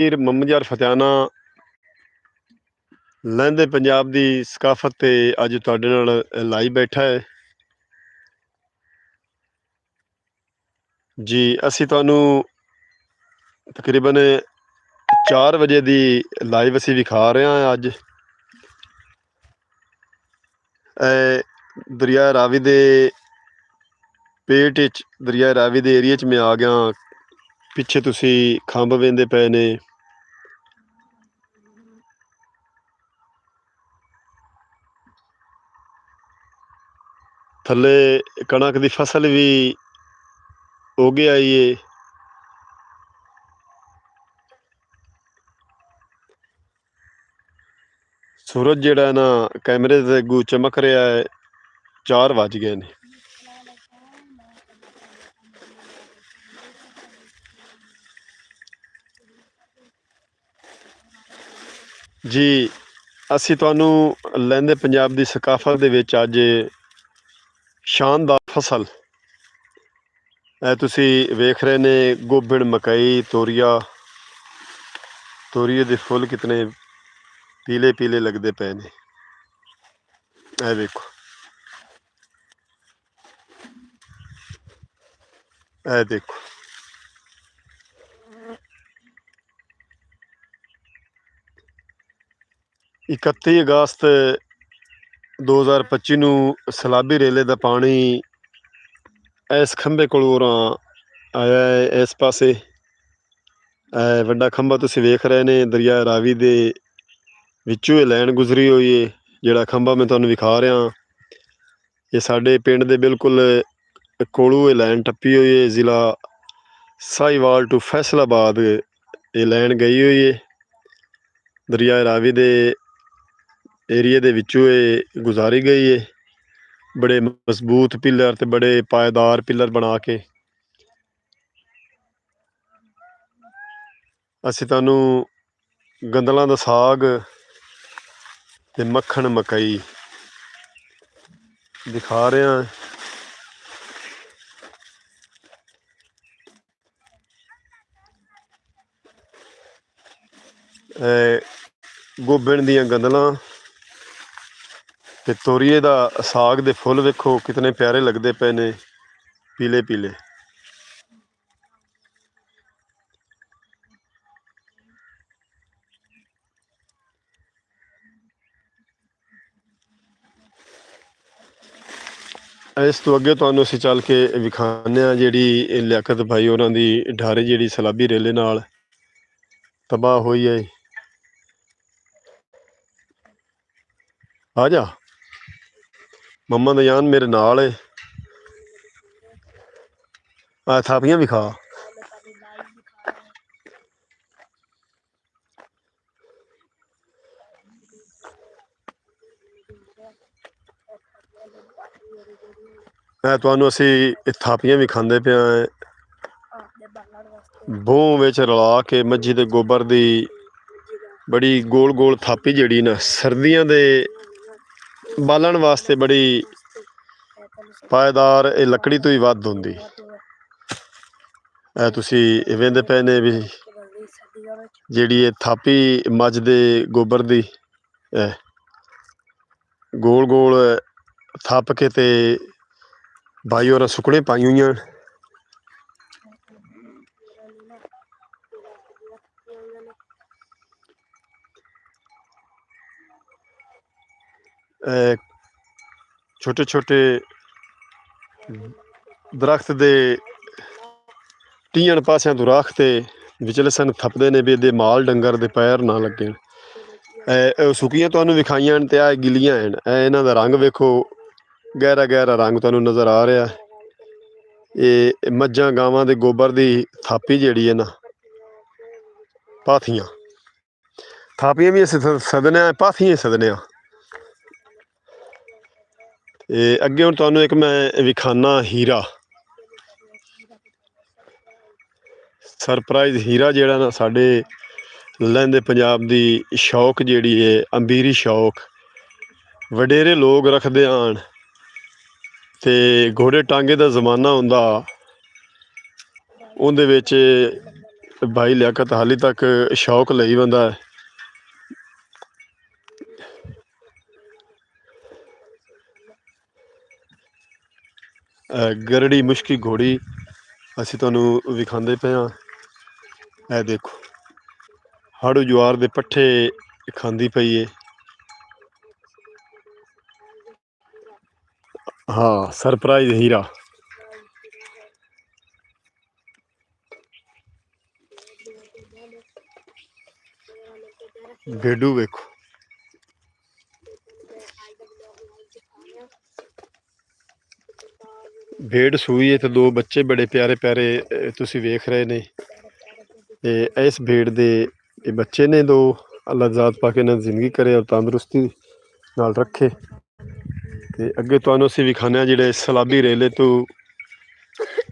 ਹੀਰ ਮੁਹੰਮਦ ਯਾਰ ਫਤਿਆਣਾ ਲਹਿੰਦੇ ਪੰਜਾਬ ਦੀ ਸਕਾਫਤ 'ਤੇ ਅੱਜ ਤੁਹਾਡੇ ਨਾਲ ਲਾਈਵ ਬੈਠਾ ਹੈ ਜੀ। ਅਸੀਂ ਤੁਹਾਨੂੰ ਤਕਰੀਬਨ 4 ਵਜੇ ਦੀ ਲਾਈਵ ਅਸੀਂ ਵਿਖਾ ਰਹੇ ਹਾਂ। ਅੱਜ ਦਰਿਆ ਰਾਵੀ ਦੇ ਪੇਟ ਵਿੱਚ, ਦਰਿਆ ਰਾਵੀ ਦੇ ਏਰੀਏ 'ਚ ਮੈਂ ਆ ਗਿਆ। ਪਿੱਛੇ ਤੁਸੀਂ ਖੰਭ ਵੇਂਦੇ ਪਏ ਨੇ। ਥੱਲੇ ਕਣਕ ਦੀ ਫਸਲ ਵੀ ਉੱਗ ਆਈ ਏ। ਸੂਰਜ ਜਿਹੜਾ ਨਾ ਕੈਮਰੇ ਦੇ ਅੱਗੋਂ ਚਮਕ ਰਿਹਾ ਹੈ। 4 ਵੱਜ ਗਏ ਨੇ। ਜੀ, ਅਸੀਂ ਤੁਹਾਨੂੰ ਲਹਿੰਦੇ ਪੰਜਾਬ ਦੀ ਸਕਾਫਤ ਦੇ ਵਿੱਚ ਅੱਜ ਸ਼ਾਨਦਾਰ ਫਸਲ ਇਹ ਤੁਸੀਂ ਵੇਖ ਰਹੇ ਨੇ। ਗੋਭਣ, ਮਕਈ, ਤੋਰੀਏ ਦੇ ਫੁੱਲ ਕਿਤਨੇ ਪੀਲੇ ਪੀਲੇ ਲੱਗਦੇ ਪਏ ਨੇ। ਇਹ ਵੇਖੋ, ਇਹ ਦੇਖੋ। 31 ਅਗਸਤ 2025 ਨੂੰ ਸਲਾਬੀ ਰੇਲੇ ਦਾ ਪਾਣੀ ਇਸ ਖੰਭੇ ਕੋਲੋਂ ਆਇਆ ਹੈ। ਇਸ ਪਾਸੇ ਵੱਡਾ ਖੰਭਾ ਤੁਸੀਂ ਵੇਖ ਰਹੇ ਨੇ। ਦਰਿਆ ਰਾਵੀ ਦੇ ਵਿੱਚੋਂ ਇਹ ਲਾਈਨ ਗੁਜ਼ਰੀ ਹੋਈ ਹੈ। ਜਿਹੜਾ ਖੰਭਾ ਮੈਂ ਤੁਹਾਨੂੰ ਵਿਖਾ ਰਿਹਾ, ਇਹ ਸਾਡੇ ਪਿੰਡ ਦੇ ਬਿਲਕੁਲ ਕੋਲੋਂ ਇਹ ਲਾਈਨ ਟੱਪੀ ਹੋਈ ਹੈ। ਜ਼ਿਲ੍ਹਾ ਸਾਹੀਵਾਲ ਟੂ ਫੈਸਲਾਬਾਦ ਇਹ ਲਾਈਨ ਗਈ ਹੋਈ ਹੈ। ਦਰਿਆ ਰਾਵੀ ਦੇ ਏਰੀਏ ਦੇ ਵਿੱਚੋਂ ਇਹ ਗੁਜ਼ਾਰੀ ਗਈ ਹੈ। ਬੜੇ ਮਜ਼ਬੂਤ ਪਿੱਲਰ ਤੇ ਬੜੇ ਪਾਏਦਾਰ ਪਿੱਲਰ ਬਣਾ ਕੇ ਅਸੀਂ ਤੁਹਾਨੂੰ ਗੰਦਲਾਂ ਦਾ ਸਾਗ ਤੇ ਮੱਖਣ, ਮਕਈ ਦਿਖਾ ਰਹੇ ਹਾਂ। ਗੋਭਣ ਦੀਆਂ ਗੰਦਲਾਂ ਤੇ ਤੋਰੀਏ ਦਾ ਸਾਗ ਦੇ ਫੁੱਲ ਵੇਖੋ ਕਿਤਨੇ ਪਿਆਰੇ ਲੱਗਦੇ ਪਏ ਨੇ, ਪੀਲੇ ਪੀਲੇ। ਇਸ ਤੋਂ ਅੱਗੇ ਤੁਹਾਨੂੰ ਅਸੀਂ ਚੱਲ ਕੇ ਵਿਖਾਉਂਦੇ ਹਾਂ ਜਿਹੜੀ ਲਿਆਕਤ ਭਾਈ ਉਹਨਾਂ ਦੀ ਢਾਰੇ ਜਿਹੜੀ ਸਲਾਬੀ ਰੇਲੇ ਨਾਲ ਤਬਾਹ ਹੋਈ ਹੈ। ਆ ਜਾ ਮੰਮਾ ਦਾ ਜਾਨ ਮੇਰੇ ਨਾਲ ਏ। ਆ ਥਾਪੀਆਂ ਵਿਖਾ। ਤੁਹਾਨੂੰ ਅਸੀਂ ਥਾਪੀਆਂ ਵਿਖਾਉਂਦੇ ਪਏ ਹਾਂ। ਬੋਹ ਵਿੱਚ ਰਲਾ ਕੇ ਮੱਝੀ ਦੇ ਗੋਬਰ ਦੀ ਬੜੀ ਗੋਲ ਗੋਲ ਥਾਪੀ ਜਿਹੜੀ ਨਾ ਸਰਦੀਆਂ ਦੇ ਬਾਲਣ ਵਾਸਤੇ ਬੜੀ ਪਾਏਦਾਰ, ਇਹ ਲੱਕੜੀ ਤੋਂ ਹੀ ਵੱਧ ਹੁੰਦੀ। ਇਹ ਤੁਸੀਂ ਵੇਂਦੇ ਪਏ ਨੇ ਵੀ ਜਿਹੜੀ ਇਹ ਥਾਪੀ ਮੱਝ ਦੇ ਗੋਬਰ ਦੀ ਗੋਲ ਗੋਲ ਥੱਪ ਕੇ ਤੇ ਭਾਈ ਹੋਰਾਂ ਸੁੱਕਣੇ ਪਾਈ ਹੋਈਆਂ। ਛੋਟੇ ਛੋਟੇ ਦਰਖਤ ਦੇ ਤੀਹਣ ਪਾਸਿਆਂ ਤੋਂ ਰੱਖ ਤੇ ਵਿਚਲੇ ਸਨ ਥੱਪਦੇ ਨੇ ਵੀ ਇਹਦੇ ਮਾਲ ਡੰਗਰ ਦੇ ਪੈਰ ਨਾ ਲੱਗੇ। ਸੁੱਕੀਆਂ ਤੁਹਾਨੂੰ ਵਿਖਾਈਆਂ ਹਨ ਤੇ ਇਹ ਗਿੱਲੀਆਂ ਹਨ। ਇਹਨਾਂ ਦਾ ਰੰਗ ਵੇਖੋ, ਗਹਿਰਾ ਗਹਿਰਾ ਰੰਗ ਤੁਹਾਨੂੰ ਨਜ਼ਰ ਆ ਰਿਹਾ। ਇਹ ਮੱਝਾਂ ਗਾਵਾਂ ਦੇ ਗੋਬਰ ਦੀ ਥਾਪੀ ਜਿਹੜੀ ਹੈ ਨਾ, ਪਾਥੀਆਂ ਥਾਪੀਆਂ ਵੀ ਅਸੀਂ ਸੱਦਦੇ ਹਾਂ, ਪਾਥੀਆਂ ਹੀ ਸੱਦਦੇ ਹਾਂ। ਇਹ ਅੱਗੇ ਹੁਣ ਤੁਹਾਨੂੰ ਇੱਕ ਮੈਂ ਵਿਖਾਨਾ ਹੀਰਾ, ਸਰਪ੍ਰਾਈਜ਼ ਹੀਰਾ ਜਿਹੜਾ ਨਾ ਸਾਡੇ ਲਹਿੰਦੇ ਪੰਜਾਬ ਦੀ ਸ਼ੌਕ ਜਿਹੜੀ ਹੈ, ਅੰਬੀਰੀ ਸ਼ੌਕ ਵਡੇਰੇ ਲੋਕ ਰੱਖਦੇ ਹਨ। ਤੇ ਘੋੜੇ ਟਾਂਗੇ ਦਾ ਜ਼ਮਾਨਾ ਹੁੰਦਾ, ਉਹਦੇ ਵਿੱਚ भाई लियाकत हाली तक शौक लई बंदा है। गरड़ी मुश्की घोड़ी असी तुहानू विखांदे पे हाँ। ए देखो हाड़ू ज्वार दे पट्ठे खांदी पई है। हाँ सरप्राइज हीरा। भेडू वेखो भेड़ सूई है तो दो बच्चे बड़े प्यारे प्यारे तुसी वेख रहे ने। इस भेड़ दे बच्चे ने दो। अल्लाह ज़ात पाके इन्हां दी जिंदगी करे और तंदरुस्ती नाल रखे। ते अगे तुहानू असीं विखाने जिहड़े सलाबी रेले तो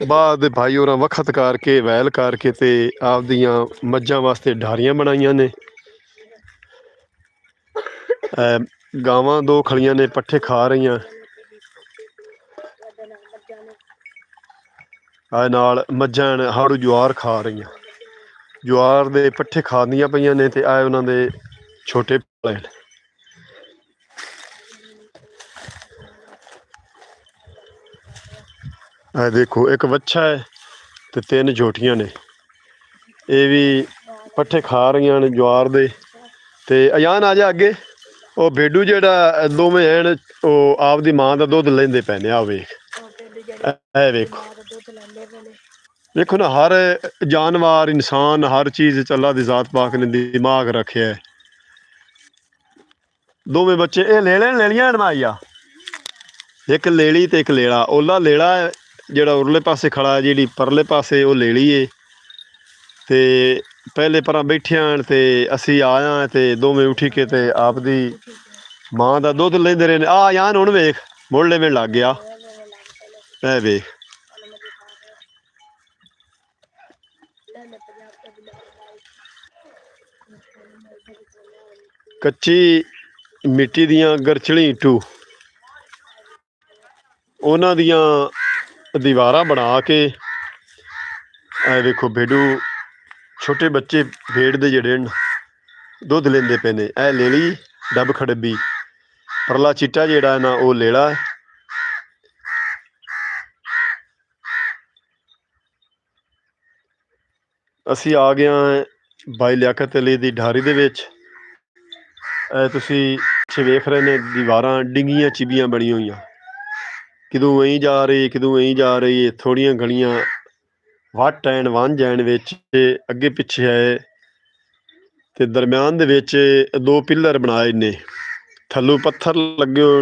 बाद भाई होरां वखत करके वैल करके ते आपदियां मज्जां वास्ते ढारियां बनाईयां ने। गावां दो खड़ियां ने पट्ठे खा रहीआं। नाल मज्जां हाड़ू ज्वार खा रहीआं। ज्वार दे पट्ठे खांदियां पईयां ने ते आए उन्हां दे छोटे भैन। देखो एक बच्चा है ते 3 झोटियां ने। ये भी पट्ठे खा रही ने ज्वार दे। ते अजान आ जा अगे। वो भेडू जेड़ा दोवें हैं वो आपदी मां दा दुध लेंदे पे ने। आ वेख ए वेखो देखो ना हर जानवर इंसान हर चीज़ अल्लाह दी ज़ात पाक ने दिमाग रखे है। दोवें बच्चे ये लेले लेलियां माइया एक लेली ते एक लेला। ओला लेला है जेड़ा उरले पासे खड़ा है। जी परले पासे वो लेली है। ते पहले पर बैठे ते असी आया ते दोवें उठी के ते आपदी मां दा दुध लेंदे रहे। आ यान हुण वेख मोड़ले में लग गया। ए वेख कच्ची मिट्टी दियां गरचली इटू उन्हां दियां दीवारां बना के देखो भेडू छोटे बच्चे भेड़ दे जेड़े न दुध लेंदे पे ने। ए लेली डब खड़बी परला चिट्टा जेड़ा है ना वो लेला है। असी आ गए हैं भाई लियाकत अली दी ढारी दे विच। तुसी वेख रहे ने दीवारां डिंगियां चिबियां बनी हुई। किदू वहीं जा रही किदू वहीं जा रही है। थोड़ियां घड़ियां वट एन वंज एन विच अगे पिछे आए ते दरम्यान दे विच 2 पिलर बनाए ने। थल्लों पत्थर लगे हो।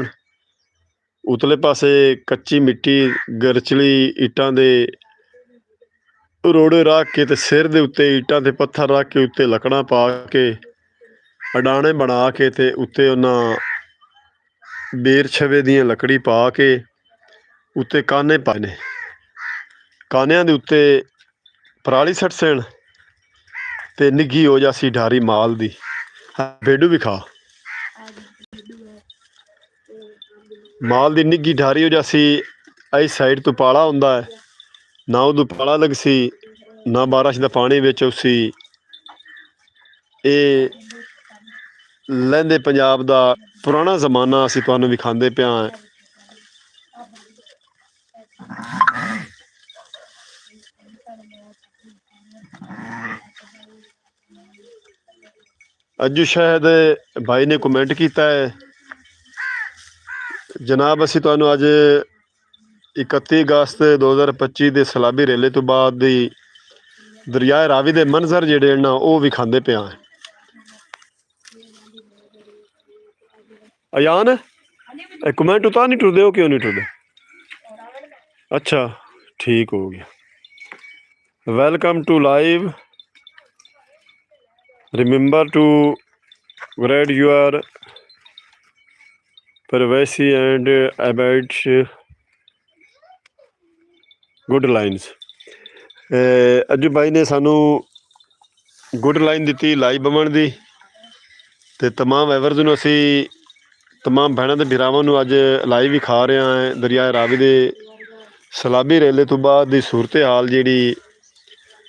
उतले पासे कच्ची मिट्टी गरचली ईटां दे रोड़े रख के ते सिर दे उत्ते ईटां ते पत्थर रख के उत्ते लकड़ां पा के अडाने बना के ते उत्ते उन्हां बेर छवे दी लकड़ी पा के उत्ते काने पाए ने। कानियां दे उत्ते पराली सट सेन ते निग्घी हो जासी ढारी माल दी। भेडू भी खा माल दी निग्घी ढारी हो जासी। इस साइड तो पाला हुंदा है ना उदू पाला लगसी ना बारिश दा पानी विच उसी। ये लैंदे पंजाब दा पुराना जमाना असी तुहानू विखांदे पिया। अज्जू शायद भाई ने कमेंट किया है जनाब असी तुहानू अज 31 अगस्त 2025 के सैलाबी रेले तो बाद दी दरियाए रावी के मंजर जेड़े ना वो विखांदे पे हैं। अयान कमेंट उतार नहीं टुरदे हो क्यों नहीं टुरदे? अच्छा ठीक हो गया। Welcome to live. Remember to guard your privacy and abide guidelines. Ajju भाई ने सानू good line the live Boman दी ते तमाम एवर्स नूं असी तमाम भैनों के भरावां नूं अज लाइव भी खा रहे हैं। दरिया रावी दे सैलाबी रेले तो बाद दी सूरत हाल जिहड़ी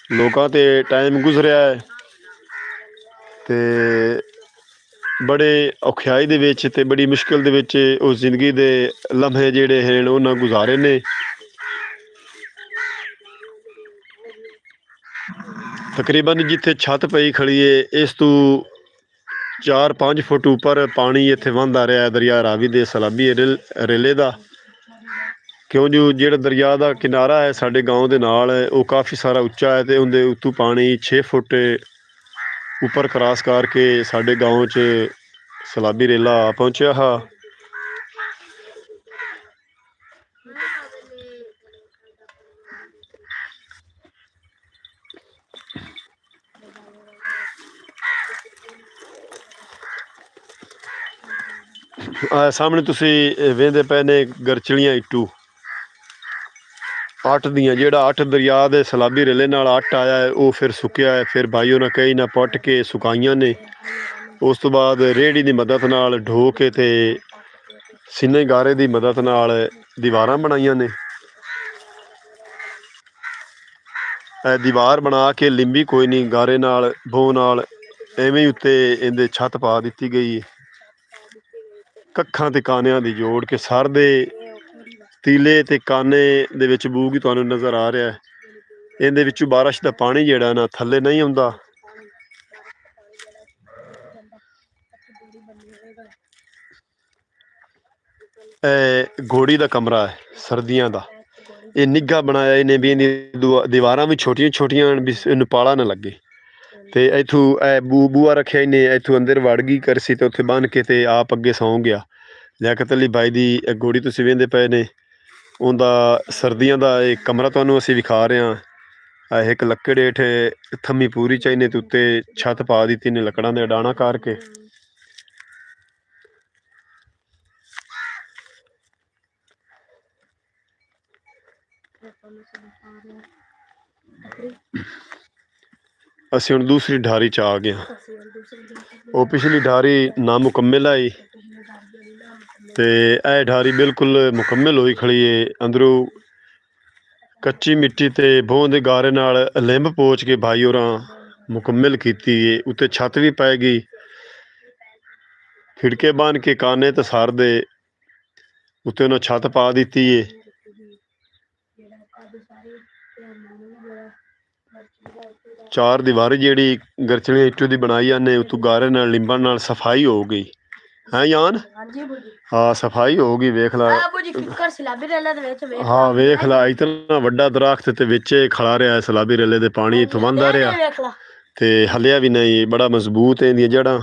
ਲੋਕਾਂ 'ਤੇ ਟਾਈਮ ਗੁਜ਼ਰਿਆ ਹੈ ਅਤੇ ਬੜੇ ਔਖਿਆਈ ਦੇ ਵਿੱਚ ਅਤੇ ਬੜੀ ਮੁਸ਼ਕਿਲ ਦੇ ਵਿੱਚ ਉਹ ਜ਼ਿੰਦਗੀ ਦੇ ਲਮਹੇ ਜਿਹੜੇ ਹਨ ਉਹਨਾਂ ਗੁਜ਼ਾਰੇ ਨੇ। ਤਕਰੀਬਨ ਜਿੱਥੇ ਛੱਤ ਪਈ ਖੜੀ ਹੈ ਇਸ ਤੋਂ 4-5 ਫੁੱਟ ਉੱਪਰ ਪਾਣੀ ਇੱਥੇ ਵਹਿੰਦਾ ਰਿਹਾ ਦਰਿਆ ਰਾਵੀ ਦੇ ਸਲਾਬੀ ਰੇਲੇ ਦਾ। ਕਿਉਂ ਜੋ ਜਿਹੜਾ ਦਰਿਆ ਦਾ ਕਿਨਾਰਾ ਹੈ ਸਾਡੇ ਗਾਉਂ ਦੇ ਨਾਲ ਉਹ ਕਾਫੀ ਸਾਰਾ ਉੱਚਾ ਹੈ ਅਤੇ ਉਹਦੇ ਉੱਤੋਂ ਪਾਣੀ 6 ਫੁੱਟ ਉੱਪਰ ਕਰਾਸ ਕਰਕੇ ਸਾਡੇ ਗਾਉਂ 'ਚ ਸਲਾਬੀ ਰੇਲਾ ਪਹੁੰਚਿਆ ਹਾ। ਸਾਹਮਣੇ ਤੁਸੀਂ ਵੇਖਦੇ ਪਏ ਨੇ ਗਰਚਲੀਆਂ ਇੱਟੂ ਅੱਟ ਦੀਆਂ, ਜਿਹੜਾ ਅੱਟ ਦਰਿਆ ਦੇ ਸਲਾਬੀ ਰੇਲੇ ਨਾਲ ਅੱਟ ਆਇਆ ਹੈ ਉਹ ਫਿਰ ਸੁੱਕਿਆ ਹੈ। ਫਿਰ ਭਾਈ ਉਹਨਾਂ ਕਈ ਨਾ ਪੁੱਟ ਕੇ ਸੁਕਾਈਆਂ ਨੇ। ਉਸ ਤੋਂ ਬਾਅਦ ਰੇਹੜੀ ਦੀ ਮਦਦ ਨਾਲ ਢੋ ਕੇ ਅਤੇ ਸੀਨੇ ਗਾਰੇ ਦੀ ਮਦਦ ਨਾਲ ਦੀਵਾਰਾਂ ਬਣਾਈਆਂ ਨੇ। ਦੀਵਾਰ ਬਣਾ ਕੇ ਲਿੰਬੀ ਕੋਈ ਨਹੀਂ ਗਾਰੇ ਨਾਲ ਬੋ ਨਾਲ ਐਵੇਂ ਹੀ ਉੱਤੇ ਇਹਦੇ ਛੱਤ ਪਾ ਦਿੱਤੀ ਗਈ ਹੈ। ਕੱਖਾਂ ਅਤੇ ਕਾਨਿਆਂ ਦੀ ਜੋੜ ਕੇ ਸਰ ਦੇ ਤੀਲੇ ਅਤੇ ਕਾਨੇ ਦੇ ਵਿੱਚ ਬੂਗ ਹੀ ਤੁਹਾਨੂੰ ਨਜ਼ਰ ਆ ਰਿਹਾ। ਇਹਦੇ ਵਿੱਚੋਂ ਬਾਰਿਸ਼ ਦਾ ਪਾਣੀ ਜਿਹੜਾ ਨਾ ਥੱਲੇ ਨਹੀਂ ਆਉਂਦਾ। ਘੋੜੀ ਦਾ ਕਮਰਾ ਹੈ ਸਰਦੀਆਂ ਦਾ। ਇਹ ਨਿੱਘਾ ਬਣਾਇਆ ਇਹਨੇ ਵੀ ਇਹਦੀ ਦੀਵਾਰਾਂ ਵੀ ਛੋਟੀਆਂ ਛੋਟੀਆਂ ਵੀ ਇਹਨੂੰ ਪਾਲਾ ਨਾ ਲੱਗੇ। ਅਤੇ ਇੱਥੋਂ ਇਹ ਬੂਆ ਰੱਖਿਆ ਇਹਨੇ, ਇੱਥੋਂ ਅੰਦਰ ਵੜ ਗਈ ਕਰਸੀ ਅਤੇ ਉੱਥੇ ਬੰਨ੍ਹ ਕੇ ਅਤੇ ਆਪ ਅੱਗੇ ਸੌਂ ਗਿਆ। ਲਿਆਕਤ ਅਲੀ ਬਾਈ ਦੀ ਘੋੜੀ ਤੁਸੀਂ ਵੇਖਦੇ ਪਏ ਨੇ ਉਹਦਾ ਸਰਦੀਆਂ ਦਾ ਇਹ ਕਮਰਾ ਤੁਹਾਨੂੰ ਅਸੀਂ ਵਿਖਾ ਰਹੇ ਹਾਂ। ਇੱਕ ਲੱਕੜ ਹੇਠ ਥੰਮੀ ਪੂਰੀ ਚਾਹੀਨੇ ਅਤੇ ਉੱਤੇ ਛੱਤ ਪਾ ਦਿੱਤੀ ਨੇ ਲੱਕੜਾਂ ਦੇ ਅਡਾਣਾ ਕਰਕੇ। ਅਸੀਂ ਹੁਣ ਦੂਸਰੀ ਢਾਰੀ 'ਚ ਆ ਗਏ ਹਾਂ। ਉਹ ਪਿਛਲੀ ਢਾਰੀ ਨਾਮੁਕੰਮਲ ਆਈ ਅਤੇ ਇਹ ਢਾਰੀ ਬਿਲਕੁਲ ਮੁਕੰਮਲ ਹੋਈ ਖੜੀ ਹੈ। ਅੰਦਰੋਂ ਕੱਚੀ ਮਿੱਟੀ ਅਤੇ ਬੋਂ ਦੇ ਗਾਰੇ ਨਾਲ ਲਿੰਬ ਪੋਚ ਕੇ ਭਾਈ ਹੋਰਾਂ ਮੁਕੰਮਲ ਕੀਤੀ ਹੈ। ਉੱਤੇ ਛੱਤ ਵੀ ਪੈ ਗਈ, ਖਿੜਕੇ ਬੰਨ੍ਹ ਕੇ ਕਾਨੇ ਅਤੇ ਸਰ ਦੇ ਉੱਤੇ ਉਹਨਾਂ ਛੱਤ ਪਾ ਦਿੱਤੀ ਹੈ। ਚਾਰ ਦੀਵਾਰੀ ਜਿਹੜੀ ਗਰਚਲੀਆਂ ਇੱਟੂ ਦੀ ਬਣਾਈ ਜਾਂਦੇ ਉੱਤੋਂ ਗਾਰੇ ਨਾਲ ਲਿੰਬਾਂ ਨਾਲ ਸਫਾਈ ਹੋ ਗਈ ਹੈ ਯਾਨ। ਹਾਂ ਸਫਾਈ ਹੋ ਗਈ। ਵੇਖ ਲਾ, ਹਾਂ ਵੇਖ ਲਾ ਇਤਨਾ ਵੱਡਾ ਦਰਖਤ ਤੇ ਵਿੱਚ ਖੜਾ ਰਿਹਾ ਸਲਾਬੀ ਰੇਲੇ ਦੇ ਪਾਣੀ ਇੱਥੋਂ ਵਹਿੰਦਾ ਰਿਹਾ ਤੇ ਹਲਿਆ ਵੀ ਨਹੀਂ। ਬੜਾ ਮਜ਼ਬੂਤ ਹੈ ਇਹਦੀਆਂ ਜੜ੍ਹਾਂ,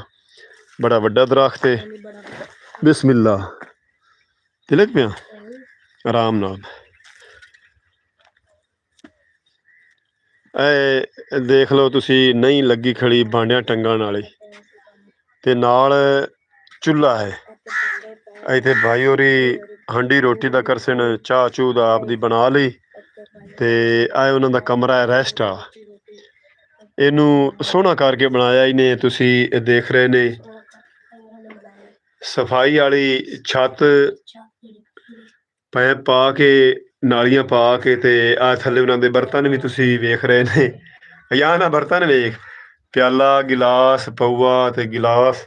ਬੜਾ ਵੱਡਾ ਦਰਖਤ ਹੈ। ਬਿਸਮਿल्ला ਤਿਲਕ ਪਿਆ ਆਰਾਮ ਨਾਲ। ਇਹ ਦੇਖ ਲਓ ਤੁਸੀਂ ਨਹੀਂ ਲੱਗੀ ਖੜੀ ਬਾਂਡਿਆਂ ਟੰਗਣ ਵਾਲੀ ਅਤੇ ਨਾਲ ਚੁੱਲ੍ਹਾ ਹੈ। ਇੱਥੇ ਭਾਈ ਹੋਰੀ ਹਾਂਡੀ ਰੋਟੀ ਦਾ ਕਰਸਨ, ਚਾਹ ਚੂਹ ਦਾ ਆਪਦੀ ਬਣਾ ਲਈ ਅਤੇ ਇਹ ਉਹਨਾਂ ਦਾ ਕਮਰਾ ਹੈ ਰੈਸਟ ਆ। ਇਹਨੂੰ ਸੋਹਣਾ ਕਰਕੇ ਬਣਾਇਆ ਇਹਨੇ। ਤੁਸੀਂ ਦੇਖ ਰਹੇ ਨੇ ਸਫਾਈ ਵਾਲੀ ਛੱਤ, ਪੈਪ ਪਾ ਕੇ ਨਾਲੀਆਂ ਪਾ ਕੇ ਅਤੇ ਆਹ ਥੱਲੇ ਉਹਨਾਂ ਦੇ ਬਰਤਨ ਵੀ ਤੁਸੀਂ ਵੇਖ ਰਹੇ ਨੇ। ਜਾਂ ਨਾ ਬਰਤਨ ਵੇਖ, ਪਿਆਲਾ ਗਿਲਾਸ ਪਊਆ ਅਤੇ ਗਿਲਾਸ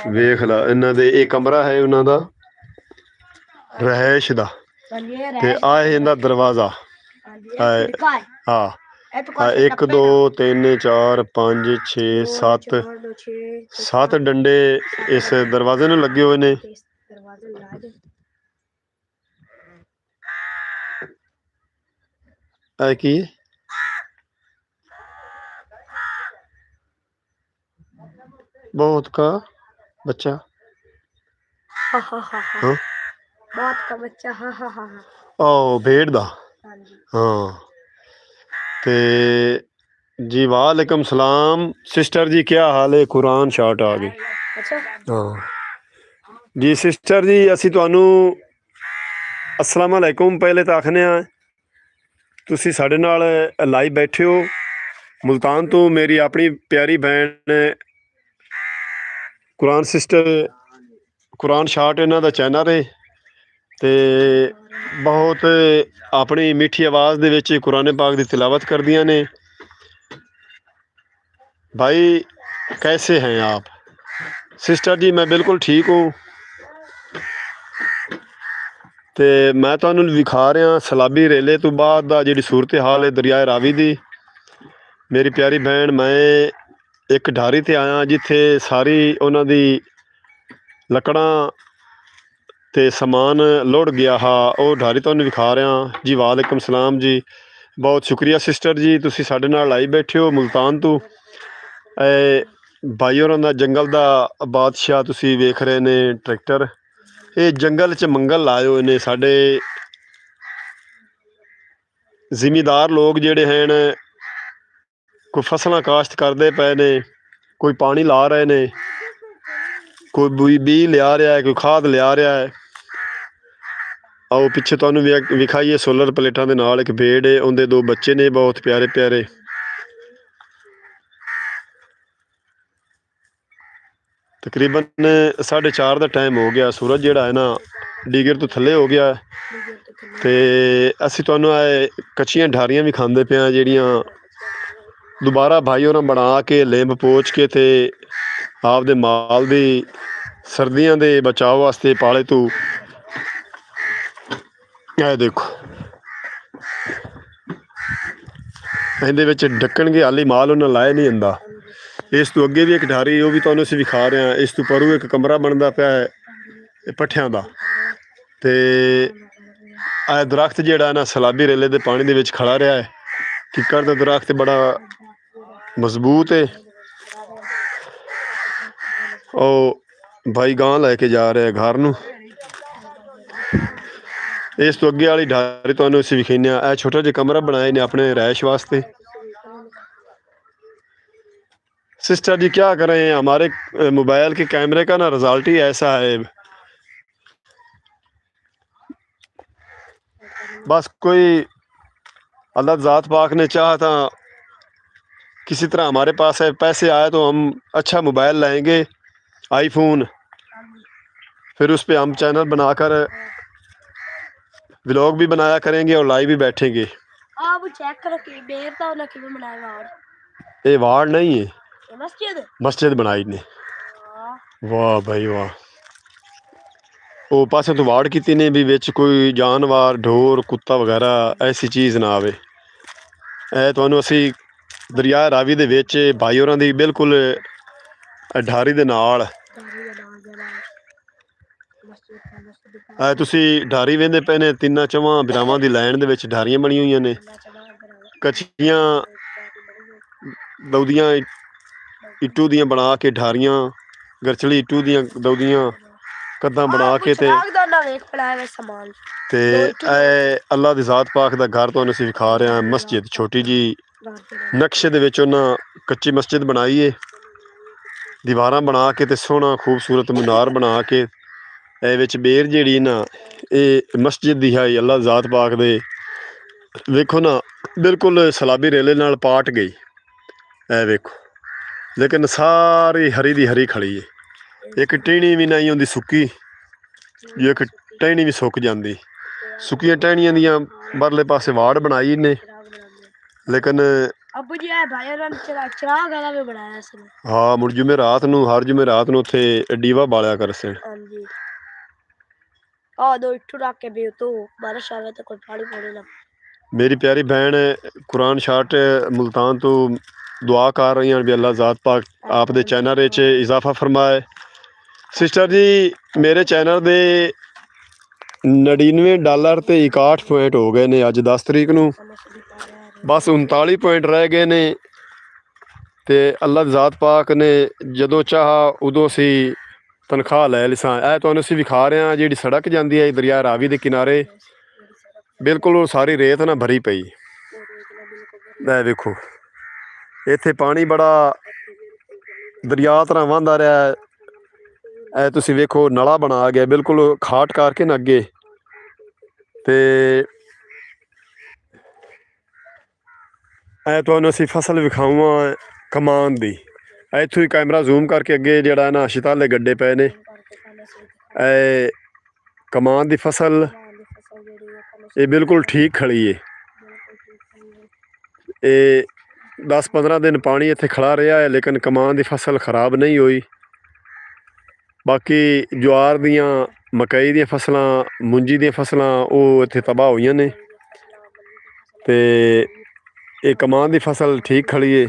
ਵੇਖ ਲਾ ਇਹਨਾਂ ਦੇ। ਇਹ ਕਮਰਾ ਹੈ ਉਹਨਾਂ ਦਾ ਰਿਹਾਇਸ਼ ਦਾ ਅਤੇ ਆਹ ਇਹਦਾ ਦਰਵਾਜ਼ਾ। ਹਾਂ 1 2 3 4 5 6 7 ਡੰਡੇ ਇਸ ਦਰਵਾਜ਼ੇ ਨੂੰ ਲੱਗੇ ਹੋਏ ਨੇ। ਇਹ ਕੀ बहुत का बच्चा हाँ बहुत का बच्चा ओ भेड़ दा हाँ। ते जी वालेकुम सलाम सिस्टर जी, क्या हाल है? कुरान शार्ट आ गई। हाँ जी सिस्टर जी, असी तुहानू अस्सलाम वालेकुम पहले तो आखने हाँ। तुसी साडे नाल लाइव बैठे हो मुल्तान तो। मेरी अपनी प्यारी भैन कुरान सिस्टर, कुरान शार्ट इन्हां दा चैनल है ते बहुत अपनी मीठी आवाज़ दे विच कुरान पाक दी तिलावत करदियां ने। भाई कैसे हैं आप? सिस्टर जी मैं बिल्कुल ठीक हूँ। ਤੇ ਮੈਂ ਤੁਹਾਨੂੰ ਵਿਖਾ ਰਿਹਾ ਸਲਾਬੀ ਰੇਲੇ ਤੋਂ ਬਾਅਦ ਦਾ ਜਿਹੜੀ ਸੂਰਤ ਹਾਲ ਹੈ ਦਰਿਆ ਰਾਵੀ ਦੀ। ਮੇਰੀ ਪਿਆਰੀ ਭੈਣ, ਮੈਂ ਇੱਕ ਢਾਰੀ ਤੇ ਆਇਆ ਜਿੱਥੇ ਸਾਰੀ ਉਹਨਾਂ ਦੀ ਲੱਕੜਾਂ ਤੇ ਸਮਾਨ ਲੁੜ ਗਿਆ ਹਾ। ਉਹ ਢਾਰੀ ਤੁਹਾਨੂੰ ਵਿਖਾ ਰਿਹਾ ਜੀ। ਵਾਲੇਕੁਮ ਸਲਾਮ ਜੀ। ਬਹੁਤ ਸ਼ੁਕਰੀਆ ਸਿਸਟਰ ਜੀ, ਤੁਸੀਂ ਸਾਡੇ ਨਾਲ ਆਈ ਬੈਠੇ ਹੋ ਮੁਲਤਾਨ ਤੋਂ। ਭਾਈ ਹੋਰਾਂ ਦਾ ਜੰਗਲ ਦਾ ਬਾਦਸ਼ਾਹ ਤੁਸੀਂ ਵੇਖ ਰਹੇ ਨੇ ਟਰੈਕਟਰ। ਇਹ ਜੰਗਲ 'ਚ ਮੰਗਲ ਲਾਏ ਹੋਏ ਨੇ ਸਾਡੇ ਜ਼ਿਮੀਦਾਰ ਲੋਕ ਜਿਹੜੇ ਹਨ। ਕੋਈ ਫਸਲਾਂ ਕਾਸ਼ਤ ਕਰਦੇ ਪਏ ਨੇ, ਕੋਈ ਪਾਣੀ ਲਾ ਰਹੇ ਨੇ, ਕੋਈ ਬੀਜ ਲਿਆ ਰਿਹਾ ਹੈ, ਕੋਈ ਖਾਦ ਲਿਆ ਰਿਹਾ ਹੈ। ਆਓ ਪਿੱਛੇ ਤੁਹਾਨੂੰ ਵਿਖਾਈਏ ਸੋਲਰ ਪਲੇਟਾਂ ਦੇ ਨਾਲ ਇੱਕ ਭੇਡ ਹੈ, ਉਹਦੇ 2 ਬੱਚੇ ਨੇ ਬਹੁਤ ਪਿਆਰੇ ਪਿਆਰੇ। ਤਕਰੀਬਨ 4:30 ਦਾ ਟਾਈਮ ਹੋ ਗਿਆ। ਸੂਰਜ ਜਿਹੜਾ ਹੈ ਨਾ ਡੀਗਰ ਤੋਂ ਥੱਲੇ ਹੋ ਗਿਆ ਤੇ ਅਸੀਂ ਤੁਹਾਨੂੰ ਇਹ ਕੱਚੀਆਂ ਢਾਰੀਆਂ ਵੀ ਖਾਂਦੇ ਪਏ ਹਾਂ ਜਿਹੜੀਆਂ ਦੁਬਾਰਾ ਭਾਈ ਹੋਰਾਂ ਬਣਾ ਕੇ ਲਿੰਬ ਪੋਚ ਕੇ ਤੇ ਆਪਦੇ ਮਾਲ ਦੀ ਸਰਦੀਆਂ ਦੇ ਬਚਾਅ ਵਾਸਤੇ ਪਾਲੇ ਤੋਂ। ਇਹ ਦੇਖੋ ਇਹਦੇ ਵਿੱਚ ਢੱਕਣਗੇ ਹਾਲੀ ਮਾਲ ਉਹਨਾਂ ਲਾਇਆ ਨਹੀਂ ਹੁੰਦਾ। ਇਸ ਤੋਂ ਅੱਗੇ ਵੀ ਇੱਕ ਢਾਰੀ, ਉਹ ਵੀ ਤੁਹਾਨੂੰ ਅਸੀਂ ਵਿਖਾ ਰਹੇ ਹਾਂ। ਇਸ ਤੋਂ ਪਰੂ ਇੱਕ ਕਮਰਾ ਬਣਦਾ ਪਿਆ ਹੈ ਪੱਠਿਆਂ ਦਾ। ਤੇ ਇਹ ਦਰਖਤ ਜਿਹੜਾ ਨਾ ਸਲਾਬੀ ਰੇਲੇ ਦੇ ਪਾਣੀ ਦੇ ਵਿੱਚ ਖੜਾ ਰਿਹਾ ਹੈ। ਕਿੱਕਰ ਦਾ ਦਰਖਤ ਬੜਾ ਮਜ਼ਬੂਤ ਹੈ। ਉਹ ਭਾਈ ਗਾਂ ਲੈ ਕੇ ਜਾ ਰਿਹਾ ਘਰ ਨੂੰ। ਇਸ ਤੋਂ ਅੱਗੇ ਵਾਲੀ ਢਾਰੀ ਤੁਹਾਨੂੰ ਅਸੀਂ ਵਿਖਾਉਂਦੇ ਹਾਂ। ਇਹ ਛੋਟਾ ਜਿਹਾ ਕਮਰਾ ਬਣਾਏ ਨੇ ਆਪਣੇ ਰਿਹਾਇਸ਼ वास्ते। सिस्टर जी क्या करें, हमारे मोबाइल के कैमरे का ना रिजल्ट ही ऐसा है। बस कोई अल्लाह ज़ात पाक ने चाहा था किसी तरह हमारे पास है पैसे आए तो हम अच्छा मोबाइल लाएंगे आईफोन, फिर उस पर हम चैनल बनाकर व्लॉग भी बनाया करेंगे और लाइव भी बैठेंगे। आप चेक करो कि बेर तो ना किਵੇਂ ਬਣਾਇਆ ਵਾਰ। ये वाड़ नहीं है, मस्जिद बनाई ने। वाह भाई वाह। ਉਹ ਪਾਸੇ ਤੋਂ ਵਾੜ ਕੀਤੀ ਨੇ ਵੀ ਵਿੱਚ ਕੋਈ ਜਾਨਵਰ ਢੋਰ ਕੁੱਤਾ ਵਗੈਰਾ ਐਸੀ ਚੀਜ਼ ਨਾ ਆਵੇ। ਇਹ ਤੁਹਾਨੂੰ ਅਸੀਂ ਦਰਿਆ ਰਾਵੀ ਦੇ ਵਿੱਚ ਭਾਈ ਹੋਰਾਂ ਦੀ ਬਿਲਕੁਲ ਢਾਰੀ ਦੇ ਨਾਲ ਤੁਸੀਂ ਢਾਰੀ ਵੇਂਦੇ ਪਏ ਨੇ। 3-4 ਬਿਰਾਵਾਂ ਦੀ ਲਾਈਨ ਦੇ ਵਿੱਚ ਢਾਰੀਆਂ ਬਣੀਆਂ ਹੋਈਆਂ ਨੇ। ਕੱਚੀਆਂ ਦੌਦੀਆਂ ਇੱਟੂ ਦੀਆਂ ਬਣਾ ਕੇ ਢਾਰੀਆਂ, ਗਰਚਲੀ ਇੱਟੂ ਦੀਆਂ ਦੌਦੀਆਂ ਕੰਧਾਂ ਬਣਾ ਕੇ ਤੇ ਇਹ ਅੱਲਾ ਦੀ ਜ਼ਾਤ ਪਾਕ ਦਾ ਘਰ ਤੁਹਾਨੂੰ ਅਸੀਂ ਵਿਖਾ ਰਹੇ ਹਾਂ। ਮਸਜਿਦ ਛੋਟੀ ਜੀ ਨਕਸ਼ੇ ਦੇ ਵਿੱਚ ਉਹਨਾਂ ਕੱਚੀ ਮਸਜਿਦ ਬਣਾਈ ਏ। ਦੀਵਾਰਾਂ ਬਣਾ ਕੇ ਤੇ ਸੋਹਣਾ ਖੂਬਸੂਰਤ ਮੀਨਾਰ ਬਣਾ ਕੇ ਇਹ ਵਿੱਚ ਬੇਰ ਜਿਹੜੀ ਨਾ ਇਹ ਮਸਜਿਦ ਦੀ ਹੈ ਅੱਲਾ ਜ਼ਾਤ ਪਾਕ ਦੇ। ਵੇਖੋ ਨਾ ਬਿਲਕੁਲ ਸਲਾਬੀ ਰੇਲੇ ਨਾਲ ਪਾਟ ਗਈ। ਇਹ ਵੇਖੋ ਲੇਕਿਨ ਸਾਰੀ ਹਰੀ ਦੀ ਹਰੀ ਖੜੀ ਏ। ਇੱਕ ਟਹਿਣੀ ਵੀ ਨਹੀਂ ਹੁੰਦੀ ਸੁੱਕੀ, ਜੇ ਇੱਕ ਟਹਿਣੀ ਵੀ ਸੁੱਕ ਜਾਂਦੀ। ਸੁੱਕੀਆਂ ਟਹਿਣੀਆਂ ਦੀਆਂ ਬਾਹਰਲੇ ਪਾਸੇ ਵਾੜ ਬਣਾਈ ਨੇ ਲੇਕਿਨ ਹਾਂ ਮੁੜ ਜੁਮੇਰਾਤ ਨੂੰ ਹਰ ਜੁਮੇਰਾਤ ਨੂੰ ਉੱਥੇ ਡੀਵਾ ਬਾਲਿਆ ਕਰ ਸਨ। मेरी प्यारी बहन कुरान शाट मुल्तान तो दुआ कर रही हैं भी अल्लाह ज़ात पाक आप दे चैनल च इजाफा फरमाए। सिस्टर जी मेरे चैनल दे $99 ते 61 पॉइंट हो गए ने। अज 10 तरीक नूं बस 39 पॉइंट रह गए ने। ते अल्लाह ज़ात पाक ने जदों चाहा उदों सी तनख्वाह लै लिसां। ਇਹ ਤੁਹਾਨੂੰ ਅਸੀਂ ਵਿਖਾ ਰਹੇ ਹਾਂ ਜਿਹੜੀ ਸੜਕ ਜਾਂਦੀ ਹੈ ਦਰਿਆ ਰਾਵੀ ਦੇ ਕਿਨਾਰੇ। ਬਿਲਕੁਲ ਉਹ ਸਾਰੀ ਰੇਤ ਨਾਲ ਭਰੀ ਪਈ। ਇਹ ਵੇਖੋ ਇੱਥੇ ਪਾਣੀ ਬੜਾ ਦਰਿਆ ਤਰ੍ਹਾਂ ਵਹਿੰਦਾ ਰਿਹਾ। ਇਹ ਤੁਸੀਂ ਵੇਖੋ ਨਲਾ ਬਣਾ ਗਿਆ ਬਿਲਕੁਲ ਖਾਟ ਕਰਕੇ ਨਾ ਅੱਗੇ। ਤੇ ਇਹ ਤੁਹਾਨੂੰ ਅਸੀਂ ਫਸਲ ਵਿਖਾਵਾਂ ਕਮਾਨ ਦੀ। ਇੱਥੋਂ ਹੀ ਕੈਮਰਾ ਜ਼ੂਮ ਕਰਕੇ ਅੱਗੇ ਜਿਹੜਾ ਨਾ ਸ਼ਤਾਲੇ ਗੱਡੇ ਪਏ ਨੇ। ਇਹ ਕਮਾਨ ਦੀ ਫਸਲ ਇਹ ਬਿਲਕੁਲ ਠੀਕ ਖੜੀ ਏ। ਇਹ 10-15 ਦਿਨ ਪਾਣੀ ਇੱਥੇ ਖੜਾ ਰਿਹਾ ਹੈ, ਲੇਕਿਨ ਕਮਾਨ ਦੀ ਫਸਲ ਖਰਾਬ ਨਹੀਂ ਹੋਈ। ਬਾਕੀ ਜਵਾਰ ਦੀਆਂ, ਮਕਈ ਦੀਆਂ ਫਸਲਾਂ, ਮੁੰਜੀ ਦੀਆਂ ਫਸਲਾਂ ਉਹ ਇੱਥੇ ਤਬਾਹ ਹੋਈਆਂ ਨੇ। ਤੇ ਇਹ ਕਮਾਨ ਦੀ ਫਸਲ ਠੀਕ ਖੜੀ ਏ।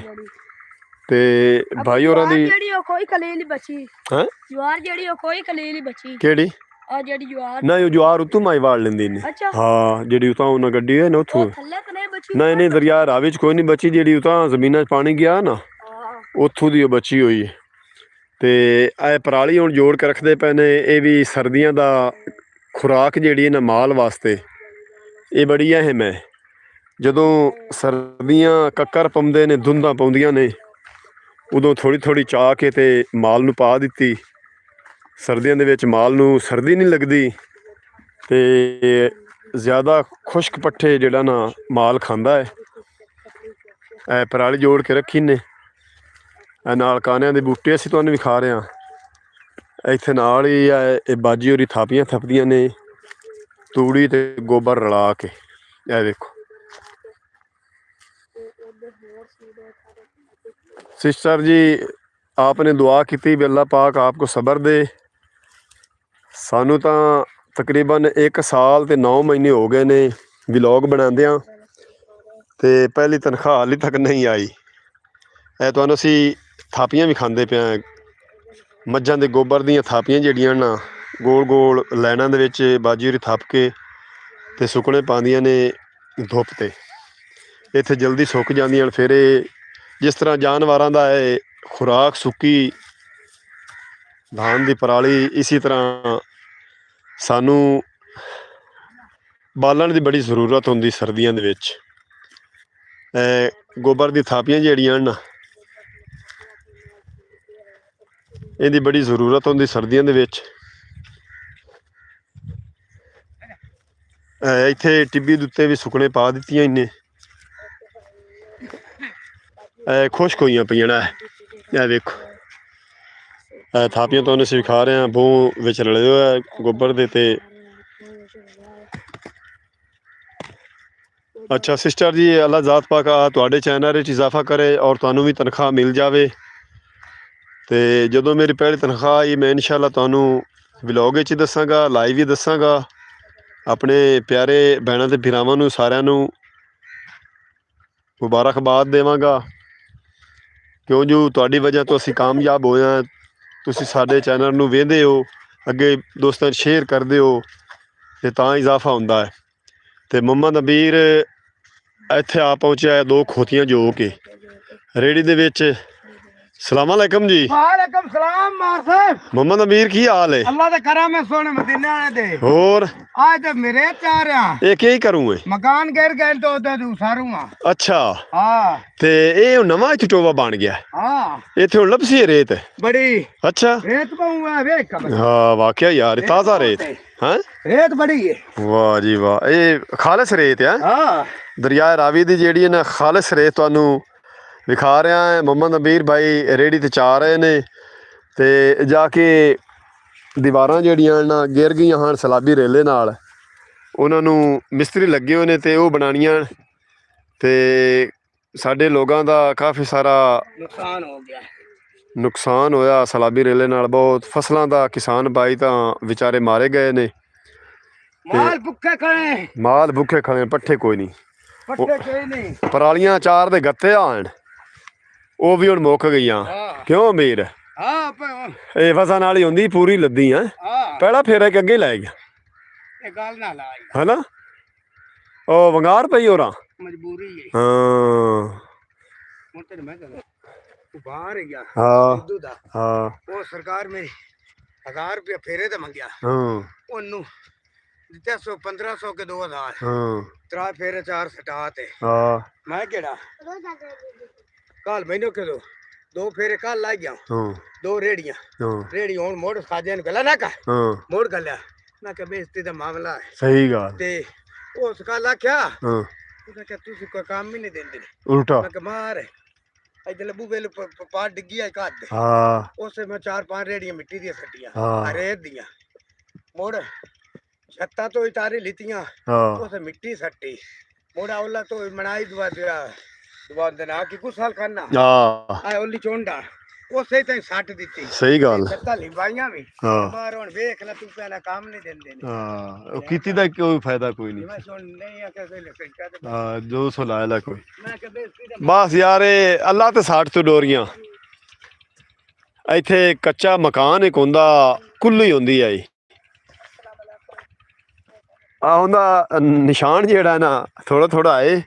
ਤੇ ਭਾਈ ਹੋਰਾਂ ਦੀ ਜਿਹੜੀ ਉਹ ਕੋਈ ਕਲੀਲ ਨਹੀਂ ਬਚੀ। ਹੈ ਜਵਾਰ ਜਿਹੜੀ ਉਹ ਕੋਈ ਕਲੀਲ ਨਹੀਂ ਬਚੀ। ਕਿਹੜੀ? ਆ ਜਿਹੜੀ ਜਵਾਰ ਨਹੀਂ, ਉਹ ਜਵਾਰ ਉਤੋਂ ਮਾਈ ਵਾੜ ਲੈਂਦੀ ਨੇ। ਅੱਛਾ ਹਾਂ, ਜਿਹੜੀ ਉਤਾਂ ਉਹਨਾਂ ਗੱਡੀ ਹੈ ਨਾ ਉੱਥੋਂ। ਥੱਲੇ ਤਾਂ ਨਹੀਂ ਬਚੀ। ਨਹੀਂ ਦਰਿਆ ਰਾਵੀ ਚ ਕੋਈ ਨਹੀਂ ਬਚੀ, ਜਿਹੜੀ ਉਤਾਂ ਜ਼ਮੀਨਾਂ 'ਚ ਪਾਣੀ ਗਿਆ ਨਾ ਉੱਥੋਂ ਦੀ ਉਹ ਬਚੀ ਹੋਈ ਹੈ। ਤੇ ਇਹ ਪਰਾਲੀ ਹੁਣ ਜੋੜ ਕੇ ਰੱਖਦੇ ਪਏ ਨੇ। ਇਹ ਵੀ ਸਰਦੀਆਂ ਦਾ ਖੁਰਾਕ ਜਿਹੜੀ ਹੈ ਨਾ ਮਾਲ ਵਾਸਤੇ ਇਹ ਬੜੀ ਅਹਿਮ ਹੈ। ਜਦੋਂ ਸਰਦੀਆਂ ਕੱਕਰ ਪਾਉਂਦੇ ਨੇ, ਧੁੰਦਾਂ ਪਾਉਂਦੀਆਂ ਨੇ, ਉਦੋਂ ਥੋੜ੍ਹੀ ਚਾਹ ਕੇ ਤੇ ਮਾਲ ਨੂੰ ਪਾ ਦਿੱਤੀ। ਸਰਦੀਆਂ ਦੇ ਵਿੱਚ ਮਾਲ ਨੂੰ ਸਰਦੀ ਨਹੀਂ ਲੱਗਦੀ ਤੇ ਜ਼ਿਆਦਾ ਖੁਸ਼ਕ ਪੱਠੇ ਜਿਹੜਾ ਨਾ ਮਾਲ ਖਾਂਦਾ ਹੈ। ਇਹ ਪਰਾਲੀ ਜੋੜ ਕੇ ਰੱਖੀ ਨੇ। ਇਹ ਨਾਲ ਕਾਨਿਆਂ ਦੇ ਬੂਟੇ ਅਸੀਂ ਤੁਹਾਨੂੰ ਵਿਖਾ ਰਹੇ ਹਾਂ। ਇੱਥੇ ਨਾਲ ਹੀ ਇਹ ਬਾਜੀ ਹੋਰੀ ਥਾਪੀਆਂ ਥੱਪਦੀਆਂ ਨੇ ਤੂੜੀ ਤੇ ਗੋਬਰ ਰਲਾ ਕੇ। ਇਹ ਦੇਖੋ सिस्टर जी, आपने दुआ की भी अल्लाह पाक आपको सबर दे। सानू तो तकरीबन 1 साल ते 9 महीने हो गए ने व्लॉग बनांदियां ते पहली तनख्वाह हाली तक नहीं आई। ਇਹ ਤੁਹਾਨੂੰ ਅਸੀਂ ਥਾਪੀਆਂ ਵੀ ਖਾਂਦੇ ਪਏ ਹਾਂ। ਮੱਝਾਂ ਦੇ ਗੋਬਰ ਦੀਆਂ ਥਾਪੀਆਂ ਜਿਹੜੀਆਂ ਨਾ ਗੋਲ ਗੋਲ ਲਾਈਨਾਂ ਦੇ ਵਿੱਚ ਬਾਜੀ ਹੋਰੀ ਥੱਪ ਕੇ ਤੇ ਸੁੱਕਣੇ ਪਾਉਂਦੀਆਂ ਨੇ ਧੁੱਪ ਤੇ। ਇੱਥੇ ਜਲਦੀ ਸੁੱਕ ਜਾਂਦੀਆਂ। ਫਿਰ ਇਹ ਜਿਸ ਤਰ੍ਹਾਂ ਜਾਨਵਰਾਂ ਦਾ ਹੈ ਖੁਰਾਕ ਸੁੱਕੀ ਧਾਨ ਦੀ ਪਰਾਲੀ, ਇਸੇ ਤਰ੍ਹਾਂ ਸਾਨੂੰ ਬਾਲਣ ਦੀ ਬੜੀ ਜ਼ਰੂਰਤ ਹੁੰਦੀ ਸਰਦੀਆਂ ਦੇ ਵਿੱਚ। ਗੋਬਰ ਦੀ ਥਾਪੀਆਂ ਜਿਹੜੀਆਂ ਨਾ ਇਹਦੀ ਬੜੀ ਜ਼ਰੂਰਤ ਹੁੰਦੀ ਸਰਦੀਆਂ ਦੇ ਵਿੱਚ। ਇੱਥੇ ਟਿੱਬੀ ਦੇ ਉੱਤੇ ਵੀ ਸੁੱਕਣੇ ਪਾ ਦਿੱਤੀਆਂ ਇਹਨੇ। ਖੁਸ਼ਕ ਹੋਈਆਂ ਪਈਆਂ ਨਾ। ਇਹ ਵੇਖੋ ਥਾਪੀਆਂ ਤੁਹਾਨੂੰ ਅਸੀਂ ਵਿਖਾ ਰਹੇ ਹਾਂ। ਬੂਹ ਵਿੱਚ ਰਲੇ ਹੋਇਆ ਗੋਬਰ ਦੇ ਤੇ। ਅੱਛਾ ਸਿਸਟਰ ਜੀ, ਅੱਲਾ ਜ਼ਾਤ ਪਾਕ ਤੁਹਾਡੇ ਚੈਨਲ ਵਿੱਚ ਇਜ਼ਾਫਾ ਕਰੇ ਔਰ ਤੁਹਾਨੂੰ ਵੀ ਤਨਖਾਹ ਮਿਲ ਜਾਵੇ। ਤੇ ਜਦੋਂ ਮੇਰੀ ਪਹਿਲੀ ਤਨਖਾਹ ਆਈ ਮੈਂ ਇਨਸ਼ਾਅੱਲਾ ਤੁਹਾਨੂੰ ਵਲੌਗ ਵਿੱਚ ਦੱਸਾਂਗਾ, ਲਾਈਵ ਵੀ ਦੱਸਾਂਗਾ। ਆਪਣੇ ਪਿਆਰੇ ਭੈਣਾਂ ਤੇ ਭਰਾਵਾਂ ਨੂੰ ਸਾਰਿਆਂ ਨੂੰ ਮੁਬਾਰਕਬਾਦ ਦੇਵਾਂਗਾ, ਕਿਉਂ ਜੋ ਤੁਹਾਡੀ ਵਜ੍ਹਾ ਤੋਂ ਅਸੀਂ ਕਾਮਯਾਬ ਹੋਏ ਹਾਂ। ਤੁਸੀਂ ਸਾਡੇ ਚੈਨਲ ਨੂੰ ਵੇਖਦੇ ਹੋ, ਅੱਗੇ ਦੋਸਤਾਂ ਨੂੰ ਸ਼ੇਅਰ ਕਰਦੇ ਹੋ ਤੇ ਤਾਂ ਇਜ਼ਾਫਾ ਹੁੰਦਾ ਹੈ। ਤੇ ਮੁਹੰਮਦ ਅਬੀਰ ਇੱਥੇ ਆ ਪਹੁੰਚਿਆ ਹੈ 2 ਖੋਤੀਆਂ ਜੋ ਕੇ ਰੇੜੀ ਦੇ ਵਿੱਚ। ਸਲਾਮ ਅਲੈਕਮ ਜੀ। वालेकुम सलाम मार साहब। ਮੁਹੰਮਦ ਅਬੀਰ ਕੀ ਹਾਲ ਹੈ? अल्लाह दे करम है सोने मदीने वाले दे। ਹੋਰ आज तो मेरे चाह रहा ਇਹ ਕੀ ਕरूँ ਹੈ? मकान गिर गए तो उधर उसारूंगा। ਅੱਛਾ, हाँ ਤੇ ਇਹ ਹੁਣ ਨਵਾਂ ਇੱਥੇ ਟੋਵਾ ਬਣ ਗਿਆ। हाँ ਇੱਥੇ ਹੁਣ ਲੱਭਸੀ ਹੈ ਰੇਤ। बड़ी ਅੱਛਾ, रेत पाऊंगा वे कब ਹਾਂ ਵਾਕਿਆ ਯਾਰ ਇਹ ਤਾਜ਼ਾ ਰੇਤ ਹੈ। रेत बड़ी है। ਵਾਹ ਜੀ ਵਾਹ, ਇਹ ਖਾਲਸ ਰੇਤ ਹੈ। हाँ ਦਰਿਆ ਰਾਵੀ ਦੀ ਜਿਹੜੀ ਹੈ ਨਾ ਖਾਲਸ ਰੇਤ ਤੁਹਾਨੂੰ ਵਿਖਾ ਰਿਹਾ ਹੈ। ਮੁਹੰਮਦ ਅਬੀਰ ਭਾਈ ਰੇੜੀ ਤੇ ਚਾ ਰਹੇ ਨੇ ਤੇ ਜਾ ਕੇ ਦੀਵਾਰਾਂ ਜਿਹੜੀਆਂ ਨਾ ਗਿਰ ਗਈਆਂ ਹਨ ਸਲਾਬੀ ਰੇਲੇ ਨਾਲ, ਉਹਨਾਂ ਨੂੰ ਮਿਸਤਰੀ ਲੱਗੇ ਹੋਏ ਨੇ ਤੇ ਉਹ ਬਣਾਉਣੀਆਂ। ਤੇ ਸਾਡੇ ਲੋਕਾਂ ਦਾ ਕਾਫੀ ਸਾਰਾ नुकसान हो गया। ਨੁਕਸਾਨ ਹੋਇਆ ਸਲਾਬੀ ਰੇਲੇ ਨਾਲ। ਬਹੁਤ ਫਸਲਾਂ ਦਾ ਕਿਸਾਨ ਭਾਈ ਤਾਂ ਵਿਚਾਰੇ ਮਾਰੇ ਗਏ ਨੇ। माल भुखे खड़े ਮਾਲ ਭੁੱਖੇ ਖੜੇ, ਪੱਠੇ ਕੋਈ ਨਹੀਂ। पट्टे कोई नहीं। ਪਰਾਲੀਆਂ ਚਾਰ ਦੇ ਗੱਤੇ ਆਣ ਉਹ ਵੀ ਹੁਣ ਮੁੱਕ ਗਈਆਂ। हाँ ਕਿਉਂ ਅਮੀਰ? हाँ ਇਹ ਫਸਲ ਨਾਲ ਹੀ ਹੁੰਦੀ ਪੂਰੀ ਲੱਦੀ ਹੈ। हाँ ਪਹਿਲਾ ਫੇਰਾ ਇੱਕ ਅੱਗੇ ਲੈ ਗਿਆ ये गाल ना लाई ਹੈਨਾ। ਉਹ ਵੰਗਾਰ ਪਈ ਹੋਰਾਂ। मजबूरी है। ਹਾਂ मुझे मैं कहता बाहर है गया ਹਾਂ सिद्धू दा ਹਾਂ वो सरकार मेरी 1000 रुपया फेरे ते मंगया ਹਾਂ ओनू ਦਿੱਤੇ 1500 के 2000 ਹਾਂ त्रा फेरे 4 सटा ते ਹਾਂ मैं केड़ा कल मैंने के दो फेरे कल ला गया ਹਾਂ 2 रेड़ियां ਹਾਂ रेड़ी हुन मोड़ साजे ने गला ना का ਹਾਂ मोड़ गलिया ना के बेइज्जती दा मामला है ਸਹੀ ਗੱਲ। ते उस कल आख्या ਹਾਂ उसने कहा तुसी कोई काम ही नहीं देंदे ਉਲਟਾ। मैं के मार इधर लबू वेल पार डिग्गी आई काट दे ਹਾਂ उससे मैं 4-5 रेड़ियां मिट्टी दी सटियां हाँ। रेत दियां मोड़ छत्ता तो तारी लितियां ਹਾਂ उसे मिट्टी सट्टी मोड़ा ओला तो मनाई दुआ दिया ਦੁਬਾਰਾ ਦੇ ਨਾ ਕਿ ਕੁਛ ਸਾਲ ਕਰਨਾ ਹਾਂ ਆ ਉਹਲੀ ਚੋਂਡਾ ਉਸੇ ਤੇ ਸੱਟ ਦਿੱਤੀ ਸਹੀ ਗੱਲ ਹੈ। ਛੱਤਾਂ ਲਿਵਾਈਆਂ ਵੀ ਹਾਂ ਬਾਹਰ ਹੁਣ ਵੇਖ ਲੈ ਤੂੰ ਪਹਿਲਾਂ ਕੰਮ ਨਹੀਂ ਦਿੰਦੇ ਨੇ ਹਾਂ ਉਹ ਕੀਤੀ ਦਾ ਕੋਈ ਫਾਇਦਾ ਕੋਈ ਨਹੀਂ। ਮੈਂ ਸੁਣ ਨਹੀਂ ਆ ਕਿ ਲਿਖਿਆ ਤੇ ਹਾਂ 200 ਲਾਇਆ ਲਾ ਕੋਈ ਮੈਂ ਕਦੇ ਬਸ ਯਾਰ ਇਹ ਅੱਲਾ ਤੇ 60 ਤੋਂ ਡੋਰੀਆਂ ਇੱਥੇ ਕੱਚਾ ਮਕਾਨ ਇੱਕ ਹੁੰਦਾ ਕੁੱਲੀ ਹੁੰਦੀ ਆ ਜੀ ਆ ਉਹਦਾ ਨਿਸ਼ਾਨ ਜਿਹੜਾ ਨਾ ਥੋੜਾ ਥੋੜਾ ਏ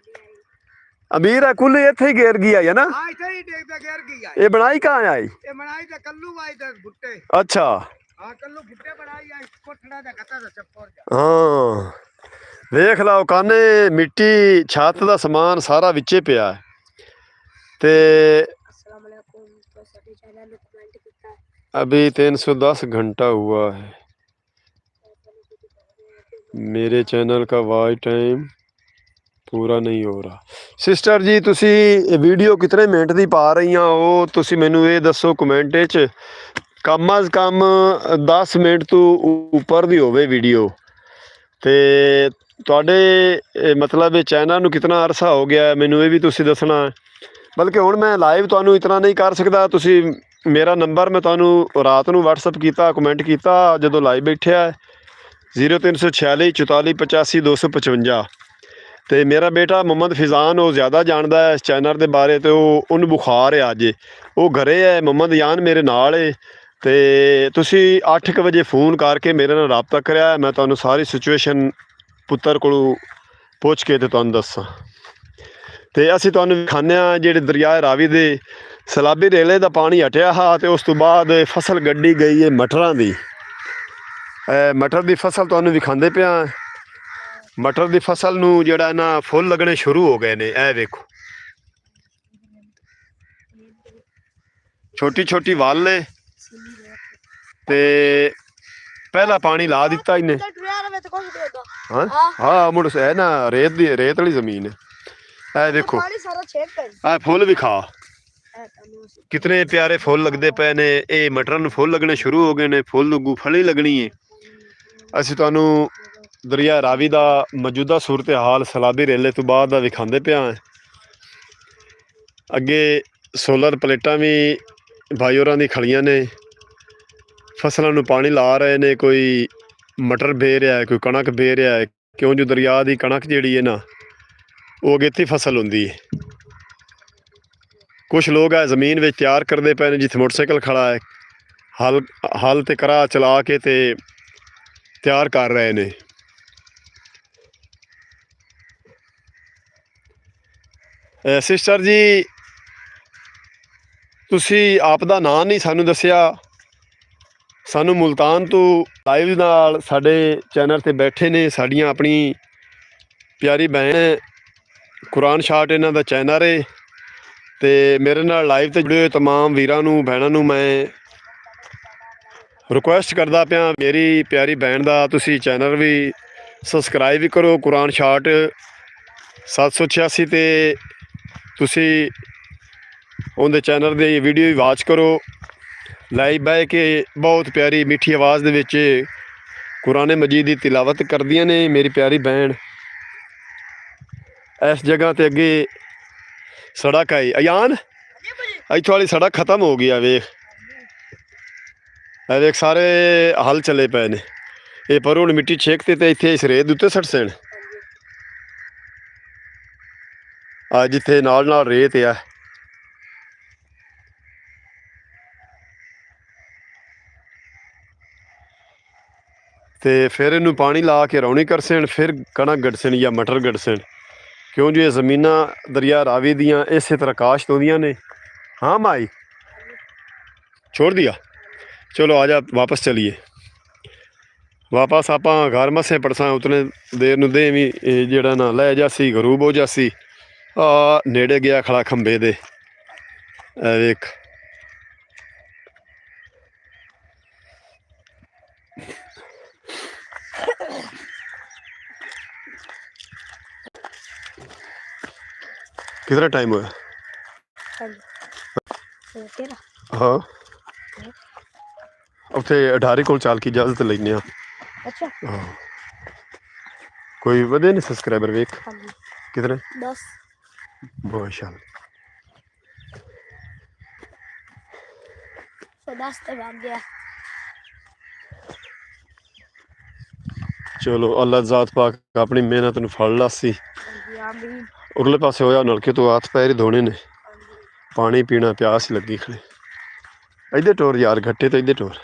ਅਮੀਰ ਆ ਕੁੱਲੀ ਇੱਥੇ ਹੀ ਗੇਰ ਗਈ ਆ ਨਾ ਹਾਂ ਇੱਥੇ ਹੀ ਦੇਖਦਾ ਗਿਰ ਗਈ ਆ ਇਹ ਬਣਾਈ ਕਹਾਂ ਆਈ ਇਹ ਬਣਾਈ ਤਾਂ ਕੱਲੂ ਵਾਈ ਤੇ ਬੁੱਟੇ ਅੱਛਾ ਹਾਂ ਕੱਲੂ ਬੁੱਟੇ ਬਣਾਈ ਆ ਕੋਠੜਾ ਦਾ ਘਟਾ ਦਾ ਚੱਪਰ ਜਾ ਹਾਂ ਵੇਖ ਲਓ ਕਾਨੇ ਮਿੱਟੀ ਛੱਤ ਦਾ ਸਮਾਨ ਸਾਰਾ ਵਿੱਚੇ ਪਿਆ ਹੈ। ਤੇ अस्सलाम वालेकुम तो सभी चैनल में कमेंट किया है अभी 310 घंटा हुआ है मेरे चैनल का वॉच टाइम ਪੂਰਾ ਨਹੀਂ ਹੋ ਰਿਹਾ। ਸਿਸਟਰ ਜੀ ਤੁਸੀਂ ਵੀਡੀਓ ਕਿਤਨੇ ਮਿੰਟ ਦੀ ਪਾ ਰਹੀਆਂ ਹੋ ਤੁਸੀਂ ਮੈਨੂੰ ਇਹ ਦੱਸੋ ਕਮੈਂਟ ਵਿੱਚ ਕਮ ਅਜ਼ ਕਮ 10 ਮਿੰਟ ਤੋਂ ਉੱਪਰ ਦੀ ਹੋਵੇ ਵੀਡੀਓ ਤੇ ਤੁਹਾਡੇ ਮਤਲਬ ਇਹ ਚੈਨਲ ਨੂੰ ਕਿਤਨਾ ਅਰਸਾ ਹੋ ਗਿਆ ਮੈਨੂੰ ਇਹ ਵੀ ਤੁਸੀਂ ਦੱਸਣਾ। ਬਲਕਿ ਹੁਣ ਮੈਂ ਲਾਈਵ ਤੁਹਾਨੂੰ ਇਤਨਾ ਨਹੀਂ ਕਰ ਸਕਦਾ ਤੁਸੀਂ ਮੇਰਾ ਨੰਬਰ ਮੈਂ ਤੁਹਾਨੂੰ ਰਾਤ ਨੂੰ WhatsApp ਕੀਤਾ ਕਮੈਂਟ ਕੀਤਾ ਜਦੋਂ ਲਾਈਵ ਬੈਠਿਆ 0346 44 85 255 ਤੇ ਮੇਰਾ ਬੇਟਾ ਮੁਹੰਮਦ ਫਿਜ਼ਾਨ ਉਹ ਜ਼ਿਆਦਾ ਜਾਣਦਾ ਹੈ ਇਸ ਚੈਨਲ ਦੇ ਬਾਰੇ ਤੇ ਉਹਨੂੰ ਬੁਖਾਰ ਹੈ ਅੱਜ ਉਹ ਘਰੇ ਹੈ ਮੁਹੰਮਦ ਯਾਨ ਮੇਰੇ ਨਾਲ ਹੈ ਤੇ ਤੁਸੀਂ 8 ਵਜੇ ਫੋਨ ਕਰਕੇ ਮੇਰੇ ਨਾਲ ਰਾਬਤਾ ਕਰਿਆ ਮੈਂ ਤੁਹਾਨੂੰ ਸਾਰੀ ਸਿਚੁਏਸ਼ਨ ਪੁੱਤਰ ਕੋਲੋਂ ਪੁੱਛ ਕੇ ਤੇ ਤੁਹਾਨੂੰ ਦੱਸਾਂ ਤੇ ਅਸੀਂ ਤੁਹਾਨੂੰ ਵਿਖਾਉਂਦੇ ਹਾਂ ਜਿਹੜੇ ਦਰਿਆ ਰਾਵੀ ਦੇ ਸਲਾਬੀ ਰੇਲੇ ਦਾ ਪਾਣੀ ਹਟਿਆ ਹਾਂ ਤੇ ਉਸ ਤੋਂ ਬਾਅਦ ਫਸਲ ਗੱਡੀ ਗਈ ਹੈ ਮਟਰਾਂ ਦੀ ਮਟਰ ਦੀ ਫਸਲ ਤੁਹਾਨੂੰ ਵਿਖਾਉਂਦੇ ਪਿਆ ਮਟਰ ਦੀ ਫਸਲ ਨੂੰ ਜਿਹੜਾ ਨਾ ਫੁੱਲ ਲੱਗਣੇ ਸ਼ੁਰੂ ਹੋ ਗਏ ਨੇ ਇਹ ਵੇਖੋ ਛੋਟੀ ਛੋਟੀ ਵੱਲ ਨੇ ਤੇ ਪਹਿਲਾ ਪਾਣੀ ਲਾ ਦਿੱਤਾ ਇਹਨੇ ਹਾਂ ਹਾਂ ਮੁੜ ਹੈ ਨਾ ਰੇਤ ਵਾਲੀ ਜ਼ਮੀਨ ਹੈ ਇਹ ਦੇਖੋ ਇਹ ਫੁੱਲ ਵਿਖਾ ਕਿਤਨੇ ਪਿਆਰੇ ਫੁੱਲ ਲੱਗਦੇ ਪਏ ਨੇ ਇਹ ਮਟਰਾਂ ਨੂੰ ਫੁੱਲ ਲੱਗਣੇ ਸ਼ੁਰੂ ਹੋ ਗਏ ਨੇ ਫੁੱਲ ਨੂੰ ਫਲੀ ਲੱਗਣੀ ਹੈ। ਅਸੀਂ ਤੁਹਾਨੂੰ ਦਰਿਆ ਰਾਵੀ ਦਾ ਮੌਜੂਦਾ ਸੂਰਤ ਹਾਲ ਸਲਾਬੀ ਰੇਲੇ ਤੋਂ ਬਾਅਦ ਦਾ ਵਿਖਾਉਂਦੇ ਪਿਆ ਅੱਗੇ ਸੋਲਰ ਪਲੇਟਾਂ ਵੀ ਭਾਈ ਹੋਰਾਂ ਦੀ ਖੜੀਆਂ ਨੇ ਫਸਲਾਂ ਨੂੰ ਪਾਣੀ ਲਾ ਰਹੇ ਨੇ ਕੋਈ ਮਟਰ ਬੇ ਰਿਹਾ ਕੋਈ ਕਣਕ ਬੇ ਰਿਹਾ ਕਿਉਂ ਜੋ ਦਰਿਆ ਦੀ ਕਣਕ ਜਿਹੜੀ ਹੈ ਨਾ ਉਹ ਅਗੇਤੀ ਫਸਲ ਹੁੰਦੀ ਹੈ। ਕੁਛ ਲੋਕ ਹੈ ਜ਼ਮੀਨ ਵਿੱਚ ਤਿਆਰ ਕਰਦੇ ਪਏ ਨੇ ਜਿੱਥੇ ਮੋਟਰਸਾਈਕਲ ਖੜਾ ਹੈ ਹਲ ਤੇ ਕਰਾ ਚਲਾ ਕੇ ਤੇ ਤਿਆਰ ਕਰ ਰਹੇ ਨੇ। ਸਿਸਟਰ ਜੀ ਤੁਸੀਂ ਆਪ ਦਾ ਨਾਂ ਨਹੀਂ ਸਾਨੂੰ ਦੱਸਿਆ ਸਾਨੂੰ ਮੁਲਤਾਨ ਤੋਂ ਲਾਈਵ ਨਾਲ ਸਾਡੇ ਚੈਨਲ ਤੇ ਬੈਠੇ ਨੇ ਸਾਡੀਆਂ ਆਪਣੀ ਪਿਆਰੀ ਭੈਣ ਕੁਰਾਨ ਸ਼ਾਟ ਇਹਨਾਂ ਦਾ ਚੈਨਲ ਹੈ ਤੇ ਮੇਰੇ ਨਾਲ ਲਾਈਵ ਤੇ ਜੁੜੇ ਹੋਏ तमाम ਵੀਰਾਂ ਨੂੰ ਭੈਣਾਂ ਨੂੰ ਮੈਂ ਰਿਕੁਐਸਟ ਕਰਦਾ ਪਿਆ ਮੇਰੀ ਪਿਆਰੀ ਭੈਣ ਦਾ ਤੁਸੀਂ ਚੈਨਲ ਵੀ ਸਬਸਕ੍ਰਾਈਬ ਵੀ ਕਰੋ ਕੁਰਾਨ ਸ਼ਾਟ 786 ਤੇ ਤੁਸੀਂ ਉਹਦੇ ਚੈਨਲ ਦੇ ਵੀਡੀਓ ਵੀ ਵਾਚ ਕਰੋ ਲਾਈਵ ਬਹਿ ਕੇ ਬਹੁਤ ਪਿਆਰੀ ਮਿੱਠੀ ਆਵਾਜ਼ ਦੇ ਵਿੱਚ ਕੁਰਾਨ ਮਜੀਦ ਦੀ ਤਿਲਾਵਤ ਕਰਦੀਆਂ ਨੇ ਮੇਰੀ ਪਿਆਰੀ ਭੈਣ। ਇਸ ਜਗ੍ਹਾ ਤੇ ਅੱਗੇ ਸੜਕ ਆਈ ਅਯਾਨ ਇੱਥੋਂ ਵਾਲੀ ਸੜਕ ਖਤਮ ਹੋ ਗਈ ਆ ਵੇਖ ਇਹ ਵੇਖ ਸਾਰੇ ਹਲ ਚੱਲੇ ਪਏ ਨੇ ਇਹ ਪਰ ਹੁਣ ਮਿੱਟੀ ਛੇਕਤੇ ਤੇ ਇੱਥੇ ਇਸ ਰੇਤ ਉੱਤੇ ਸੱਟ ਸੈਣ ਆ ਜਿੱਥੇ ਨਾਲ ਨਾਲ ਰੇਤ ਆ ਤੇ ਫਿਰ ਇਹਨੂੰ ਪਾਣੀ ਲਾ ਕੇ ਰੌਣੀ ਕਰ ਸੈਣ ਫਿਰ ਕਣਕ ਗੜਸਣ ਜਾਂ ਮਟਰ ਗੜਸਣ ਕਿਉਂ ਜੋ ਇਹ ਜ਼ਮੀਨਾਂ ਦਰਿਆ ਰਾਵੀ ਦੀਆਂ ਇਸੇ ਤਰ੍ਹਾਂ ਕਾਸ਼ਤ ਹੁੰਦੀਆਂ ਨੇ। हाँ माई छोड़ दिया चलो आजा वापस चलिए वापस आप घर मसे पड़सा उतने देर ਨੂੰ ਦੇ ਵੀ ਜਿਹੜਾ ਨਾ ਲੈ ਜਾਸੀ ਗਰੂਬ ਹੋ ਜਾਸੀ ਆ ਨੇੜੇ ਗਿਆ ਖੜਾ ਖੰਬੇ ਦੇ ਵੇਖ कितना टाइम हुआ हाँ ਉੱਥੇ ਅਠਾਰੀ ਕੋਲ ਚਾਲ ਕੀ ਇਜਾਜ਼ਤ ਲੈਨੇ ਆ अच्छा ਹਾਂ ਕੋਈ ਵਧੇ ਨਹੀਂ ਸਬਸਕ੍ਰਾਈਬਰ ਵੇਖ हाँ जी ਕਿਤਨੇ 10 माशाल्लाह। तो 10 ते बन गया। चलो अल्लाह ज़ात पाक अपनी मेहनत नूं फल लासी। आमीन। उरले पासे होया नलके तो हत्थ पैर ही धोने ने, पानी पीना प्यास लगी खड़े। इधर टोर यार घट्टे तो इधर टोर।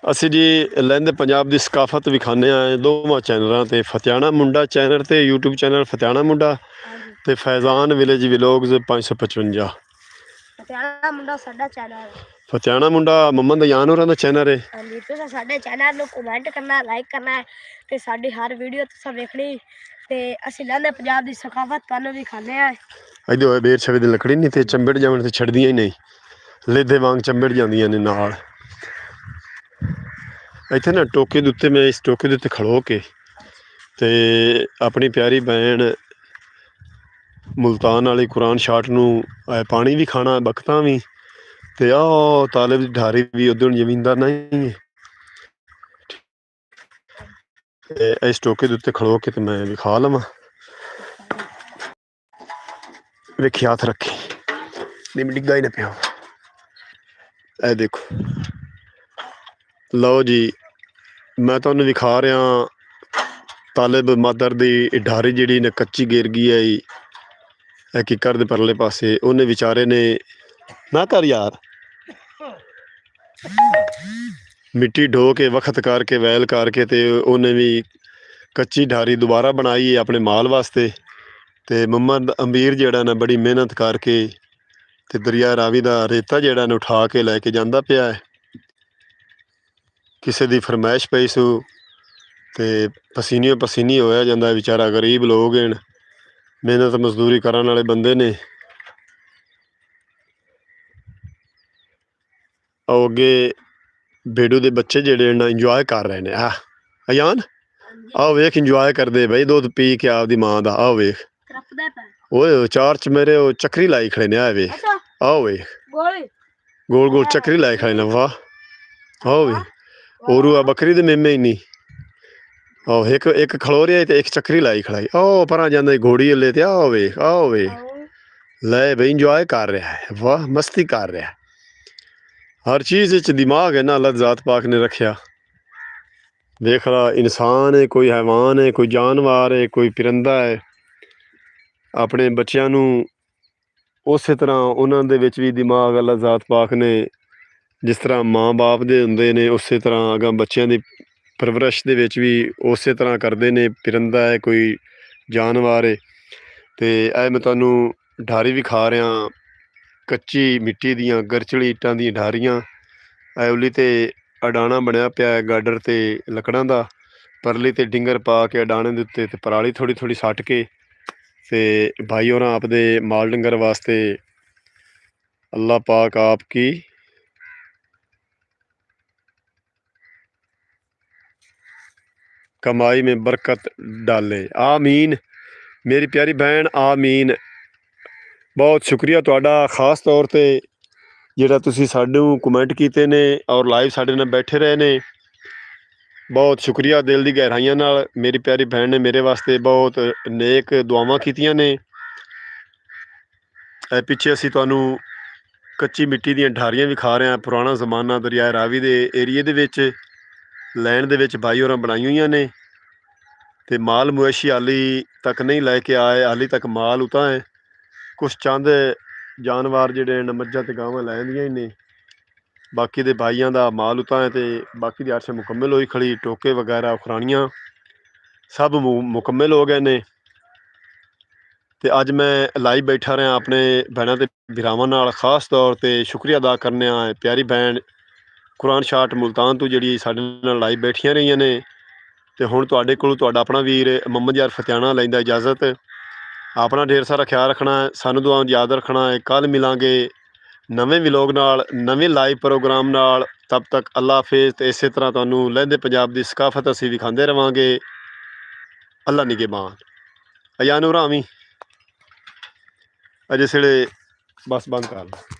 ਅਸੀਂ ਜੀ ਲਹਿੰਦੇ ਪੰਜਾਬ ਦੀ ਸਕਾਫਤ ਵਿਖਾਉਂਦੇ ਹਾਂ ਦੋਵਾਂ ਚੈਨਲਾਂ 'ਤੇ, ਫਤਿਆਣਾ ਮੁੰਡਾ ਚੈਨਲ 'ਤੇ YouTube ਚੈਨਲ ਫਤਿਆਣਾ ਮੁੰਡਾ ਤੇ ਫੈਜ਼ਾਨ ਵਿਲੇਜ ਵਲੋਗਸ 555। ਫਤਿਆਣਾ ਮੁੰਡਾ ਸਾਡਾ ਚੈਨਲ ਹੈ। ਫਤਿਆਣਾ ਮੁੰਡਾ ਮੁਹੰਮਦ ਯਾਨ ਹੋਰਾਂ ਦਾ ਚੈਨਲ ਹੈ। ਹਾਂਜੀ, ਤੁਸੀਂ ਸਾਡੇ ਚੈਨਲ ਨੂੰ ਕਮੈਂਟ ਕਰਨਾ, ਲਾਈਕ ਕਰਨਾ ਤੇ ਸਾਡੀ ਹਰ ਵੀਡੀਓ ਤੁਸੀਂ ਵੇਖਣੀ ਤੇ ਅਸੀਂ ਲਹਿੰਦੇ ਪੰਜਾਬ ਦੀ ਸਕਾਫਤ ਤੁਹਾਨੂੰ ਵਿਖਾਉਂਦੇ ਆ। ਇਹਦੇ ਹੋਏ ਬੇਰ ਛਵੇ ਦੀ ਲੱਕੜੀ ਨਹੀਂ ਤੇ ਚੰਬੜ ਜਾਵਣ ਤੇ ਛੱਡਦੀਆਂ ਹੀ ਨਹੀਂ, ਲੇਦੇ ਵਾਂਗ ਚੰਬੜ ਜਾਂਦੀਆਂ ਨੇ ਨਾਲ। ਇੱਥੇ ਨਾ ਟੋਕੇ ਦੇ ਉੱਤੇ, ਮੈਂ ਇਸ ਟੋਕੇ ਦੇ ਉੱਤੇ ਖੜੋ ਕੇ ਤੇ ਆਪਣੀ ਪਿਆਰੀ ਭੈਣ ਮੁਲਤਾਨ ਵਾਲੀ ਕੁਰਾਨ ਸ਼ਾਟ ਨੂੰ ਪਾਣੀ ਵੀ ਖਾਣਾ ਬਖਤਾਂ ਵੀ ਤੇ ਆਹ ਤਾਲਿਬ ਦੀ ਢਾਰੀ ਵੀ ਉਦੋਂ ਜ਼ਮੀਨਦਾਰ ਨਹੀਂ ਹੈ। ਤੇ ਇਸ ਟੋਕੇ ਦੇ ਉੱਤੇ ਖੜੋ ਕੇ ਤੇ ਮੈਂ ਵਿਖਾ ਲਵਾਂ। ਵੇਖੀ ਹੱਥ ਰੱਖੀ ਨਹੀਂ ਡਿੱਗਾ ਹੀ ਨਾ ਪਿਆ। ਇਹ ਦੇਖੋ ਲਓ ਜੀ, ਮੈਂ ਤੁਹਾਨੂੰ ਵਿਖਾ ਰਿਹਾ ਤਾਲਿਬ ਮਾਦਰ ਦੀ ਢਾਰੀ ਜਿਹੜੀ ਨੇ ਕੱਚੀ ਗਿਰ ਗਈ ਹੈ। ਇਹ ਕਿੱਕਰ ਦੇ ਪਰਲੇ ਪਾਸੇ ਉਹਨੇ ਵਿਚਾਰੇ ਨੇ ਨਾ ਕਰ ਯਾਰ ਮਿੱਟੀ ਢੋ ਕੇ ਵਖਤ ਕਰਕੇ ਵੈਲ ਕਰਕੇ ਤੇ ਉਹਨੇ ਵੀ ਕੱਚੀ ਢਾਰੀ ਦੁਬਾਰਾ ਬਣਾਈ ਹੈ ਆਪਣੇ ਮਾਲ ਵਾਸਤੇ। ਤੇ ਮੁਹੰਮਦ ਅਮੀਰ ਜਿਹੜਾ ਨਾ ਬੜੀ ਮਿਹਨਤ ਕਰਕੇ ਤੇ ਦਰਿਆ ਰਾਵੀ ਦਾ ਰੇਤਾ ਜਿਹੜਾ ਨੇ ਉਠਾ ਕੇ ਲੈ ਕੇ ਜਾਂਦਾ ਪਿਆ ਹੈ। ਕਿਸੇ ਦੀ ਫਰਮਾਇਸ਼ ਪਈ ਸੂ ਤੇ ਪਸੀਨਿਓ ਪਸੀਨੀ ਹੋਇਆ ਜਾਂਦਾ। ਵਿਚਾਰਾ ਗਰੀਬ ਲੋਕ ਹਨ, ਮਿਹਨਤ ਮਜ਼ਦੂਰੀ ਕਰਨ ਵਾਲੇ ਬੰਦੇ ਨੇ। ਉਹ ਅੱਗੇ ਬੇੜੂ ਦੇ ਬੱਚੇ ਜਿਹੜੇ ਨਾ ਇੰਜੋਏ ਕਰ ਰਹੇ ਨੇ। ਅਯਾਨ ਆਓ ਵੇਖ, ਇੰਜੋਏ ਕਰਦੇ ਬਈ ਦੁੱਧ ਪੀ ਕੇ ਆਪਦੀ ਮਾਂ ਦਾ। ਆਓ ਵੇਖ ਓਏ ਚਾਰ ਚ ਮੇਰੇ ਉਹ ਚੱਕਰੀ ਲਾਈ ਖੜੇ ਨੇ। ਆ ਵੇਖ, ਆਓ ਵੇਖ ਗੋਲ ਗੋਲ ਚੱਕਰੀ ਲਾਈ ਖੜੇ ਨੇ। ਵਾਹ ਆਓ ਵੇਖ, ਔਰੂ ਆ ਬੱਕਰੀ ਦੇ ਮੇਮੇ ਹੀ ਨਹੀਂ। ਆਹੋ ਇੱਕ ਖਲੋ ਰਿਹਾ ਤੇ ਇੱਕ ਚੱਕਰੀ ਲਾਈ ਖੜਾਈ। ਆਹ ਪਰਾਂ ਜਾਂਦਾ ਘੋੜੀ ਹੱਲੇ ਤੇ ਆਓ ਵੇਖ, ਆਓ ਵੇਖ ਲੈ ਬਈ ਇੰਜੋਏ ਕਰ ਰਿਹਾ ਹੈ। ਵਾਹ ਮਸਤੀ ਕਰ ਰਿਹਾ। ਹਰ ਚੀਜ਼ ਵਿੱਚ ਦਿਮਾਗ ਹੈ ਨਾ ਅੱਲਾਹ ਜ਼ਾਤ ਪਾਕ ਨੇ ਰੱਖਿਆ। ਵੇਖ ਲਾ, ਇਨਸਾਨ ਹੈ, ਕੋਈ ਹੈਵਾਨ ਹੈ, ਕੋਈ ਜਾਨਵਰ ਹੈ, ਕੋਈ ਪਰਿੰਦਾ ਹੈ। ਆਪਣੇ ਬੱਚਿਆਂ ਨੂੰ ਉਸੇ ਤਰ੍ਹਾਂ ਉਹਨਾਂ ਦੇ ਵਿੱਚ ਵੀ ਦਿਮਾਗ ਅੱਲਾਹ ਜ਼ਾਤ ਪਾਕ ਨੇ ਜਿਸ ਤਰ੍ਹਾਂ ਮਾਂ ਬਾਪ ਦੇ ਹੁੰਦੇ ਨੇ ਉਸੇ ਤਰ੍ਹਾਂ ਅਗਾਂ ਬੱਚਿਆਂ ਦੀ ਪਰਵਰਿਸ਼ ਦੇ ਵਿੱਚ ਵੀ ਉਸੇ ਤਰ੍ਹਾਂ ਕਰਦੇ ਨੇ। ਪਰਿੰਦਾ ਹੈ, ਕੋਈ ਜਾਨਵਰ ਹੈ। ਤੇ ਇਹ ਮੈਂ ਤੁਹਾਨੂੰ ਢਾਰੀ ਵਿਖਾ ਰਿਹਾ, ਕੱਚੀ ਮਿੱਟੀ ਦੀਆਂ ਗਰਚਲੀ ਇੱਟਾਂ ਦੀਆਂ ਢਾਰੀਆਂ। ਐਵਲੀ ਤੇ ਅਡਾਣਾ ਬਣਿਆ ਪਿਆ ਹੈ ਗਾਡਰ ਤੇ ਲੱਕੜਾਂ ਦਾ, ਪਰਲੀ ਤੇ ਡਿੰਗਰ ਪਾ ਕੇ ਅਡਾਣੇ ਦੇ ਉੱਤੇ ਤੇ ਪਰਾਲੀ ਥੋੜ੍ਹੀ ਥੋੜ੍ਹੀ ਸੱਟ ਕੇ ਤੇ ਭਾਈ ਹੋਰਾਂ ਆਪਦੇ ਮਾਲ ਡੰਗਰ ਵਾਸਤੇ ਅੱਲਾਹ ਪਾਕ ਆਪ ਕੀ कमाई में बरकत डाले। आमीन मेरी प्यारी भैन, आमीन। बहुत शुक्रिया तुहाडा, खास तौर पे ਜਿਹੜਾ ਤੁਸੀਂ ਸਾਨੂੰ ਕਮੈਂਟ ਕੀਤੇ ਨੇ ਔਰ ਲਾਈਵ ਸਾਡੇ ਨਾਲ ਬੈਠੇ ਰਹੇ ਨੇ। ਬਹੁਤ ਸ਼ੁਕਰੀਆ ਦਿਲ ਦੀ ਗਹਿਰਾਈਆਂ ਨਾਲ। ਮੇਰੀ ਪਿਆਰੀ ਭੈਣ ਨੇ ਮੇਰੇ ਵਾਸਤੇ ਬਹੁਤ ਨੇਕ ਦੁਆਵਾਂ ਕੀਤੀਆਂ ਨੇ। ਇਹ ਪਿੱਛੇ ਅਸੀਂ ਤੁਹਾਨੂੰ ਕੱਚੀ ਮਿੱਟੀ ਦੀਆਂ ਢਾਰੀਆਂ ਵਿਖਾ ਰਹੇ ਹਾਂ। ਪੁਰਾਣਾ ਜ਼ਮਾਨਾ ਦਰਿਆ ਰਾਵੀ ਦੇ ਏਰੀਏ ਦੇ ਵਿੱਚ ਲੈਣ ਦੇ ਵਿੱਚ ਭਾਈ ਹੋਰਾਂ ਬਣਾਈ ਹੋਈਆਂ ਨੇ। ਤੇ ਮਾਲ ਮਵੇਸ਼ੀ ਹਾਲੀ ਤੱਕ ਨਹੀਂ ਲੈ ਕੇ ਆਏ, ਹਾਲੀ ਤੱਕ ਮਾਲ ਉਤਾਂ ਹੈ। ਕੁਛ ਚੰਦ ਜਾਨਵਰ ਜਿਹੜੇ ਨੇ ਮੱਝਾਂ ਤੇ ਗਾਵਾਂ ਲੈ ਆਂਦੀਆਂ ਹੀ ਨੇ, ਬਾਕੀ ਦੇ ਭਾਈਆਂ ਦਾ ਮਾਲ ਉਤਾਂ ਹੈ। ਤੇ ਬਾਕੀ ਦੀ ਅਰਸ਼ ਮੁਕੰਮਲ ਹੋਈ ਖੜੀ, ਟੋਕੇ ਵਗੈਰਾ ਖੁਰਾਣੀਆਂ ਸਭ ਮੁਕੰਮਲ ਹੋ ਗਏ ਨੇ। ਤੇ ਅੱਜ ਮੈਂ ਲਾਈਵ ਬੈਠਾ ਰਿਹਾ ਆਪਣੇ ਭੈਣਾਂ ਤੇ ਭਰਾਵਾਂ ਨਾਲ। ਖਾਸ ਤੌਰ ਤੇ ਸ਼ੁਕਰੀਆ ਅਦਾ ਕਰਨੇ ਆ ਪਿਆਰੀ ਭੈਣ ਕੁਰਾਨ ਸ਼ਾਟ ਮੁਲਤਾਨ ਤੋਂ ਜਿਹੜੀ ਸਾਡੇ ਨਾਲ ਲਾਈਵ ਬੈਠੀਆਂ ਰਹੀਆਂ ਨੇ। ਤੇ ਹੁਣ ਤੁਹਾਡੇ ਕੋਲ ਤੁਹਾਡਾ ਆਪਣਾ ਵੀਰ ਮੁਹੰਮਦ ਯਾਰ ਫਤਿਆਣਾ ਲੈਂਦਾ ਇਜਾਜ਼ਤ। ਆਪਣਾ ਢੇਰ ਸਾਰਾ ਖਿਆਲ ਰੱਖਣਾ ਹੈ, ਸਾਨੂੰ ਦੁਆ ਯਾਦ ਰੱਖਣਾ ਹੈ। ਕੱਲ੍ਹ ਮਿਲਾਂਗੇ ਨਵੇਂ ਵਲੋਗ ਨਾਲ, ਨਵੇਂ ਲਾਈਵ ਪ੍ਰੋਗਰਾਮ ਨਾਲ। ਤਬ ਤੱਕ ਅੱਲਾ ਹਾਫਿਜ਼। ਤੇ ਇਸੇ ਤਰ੍ਹਾਂ ਤੁਹਾਨੂੰ ਲਹਿੰਦੇ ਪੰਜਾਬ ਦੀ ਸਕਾਫਤ ਅਸੀਂ ਵਿਖਾਉਂਦੇ ਰਹਾਂਗੇ। ਅੱਲਾ ਨਿਗਹਿਬਾਨ। ਅਯਾਨ ਉਰਾਂ ਵੀ ਅਜੇ ਸਿਲੇ ਬਸ ਬੰਦ ਕਰ ਲਓ।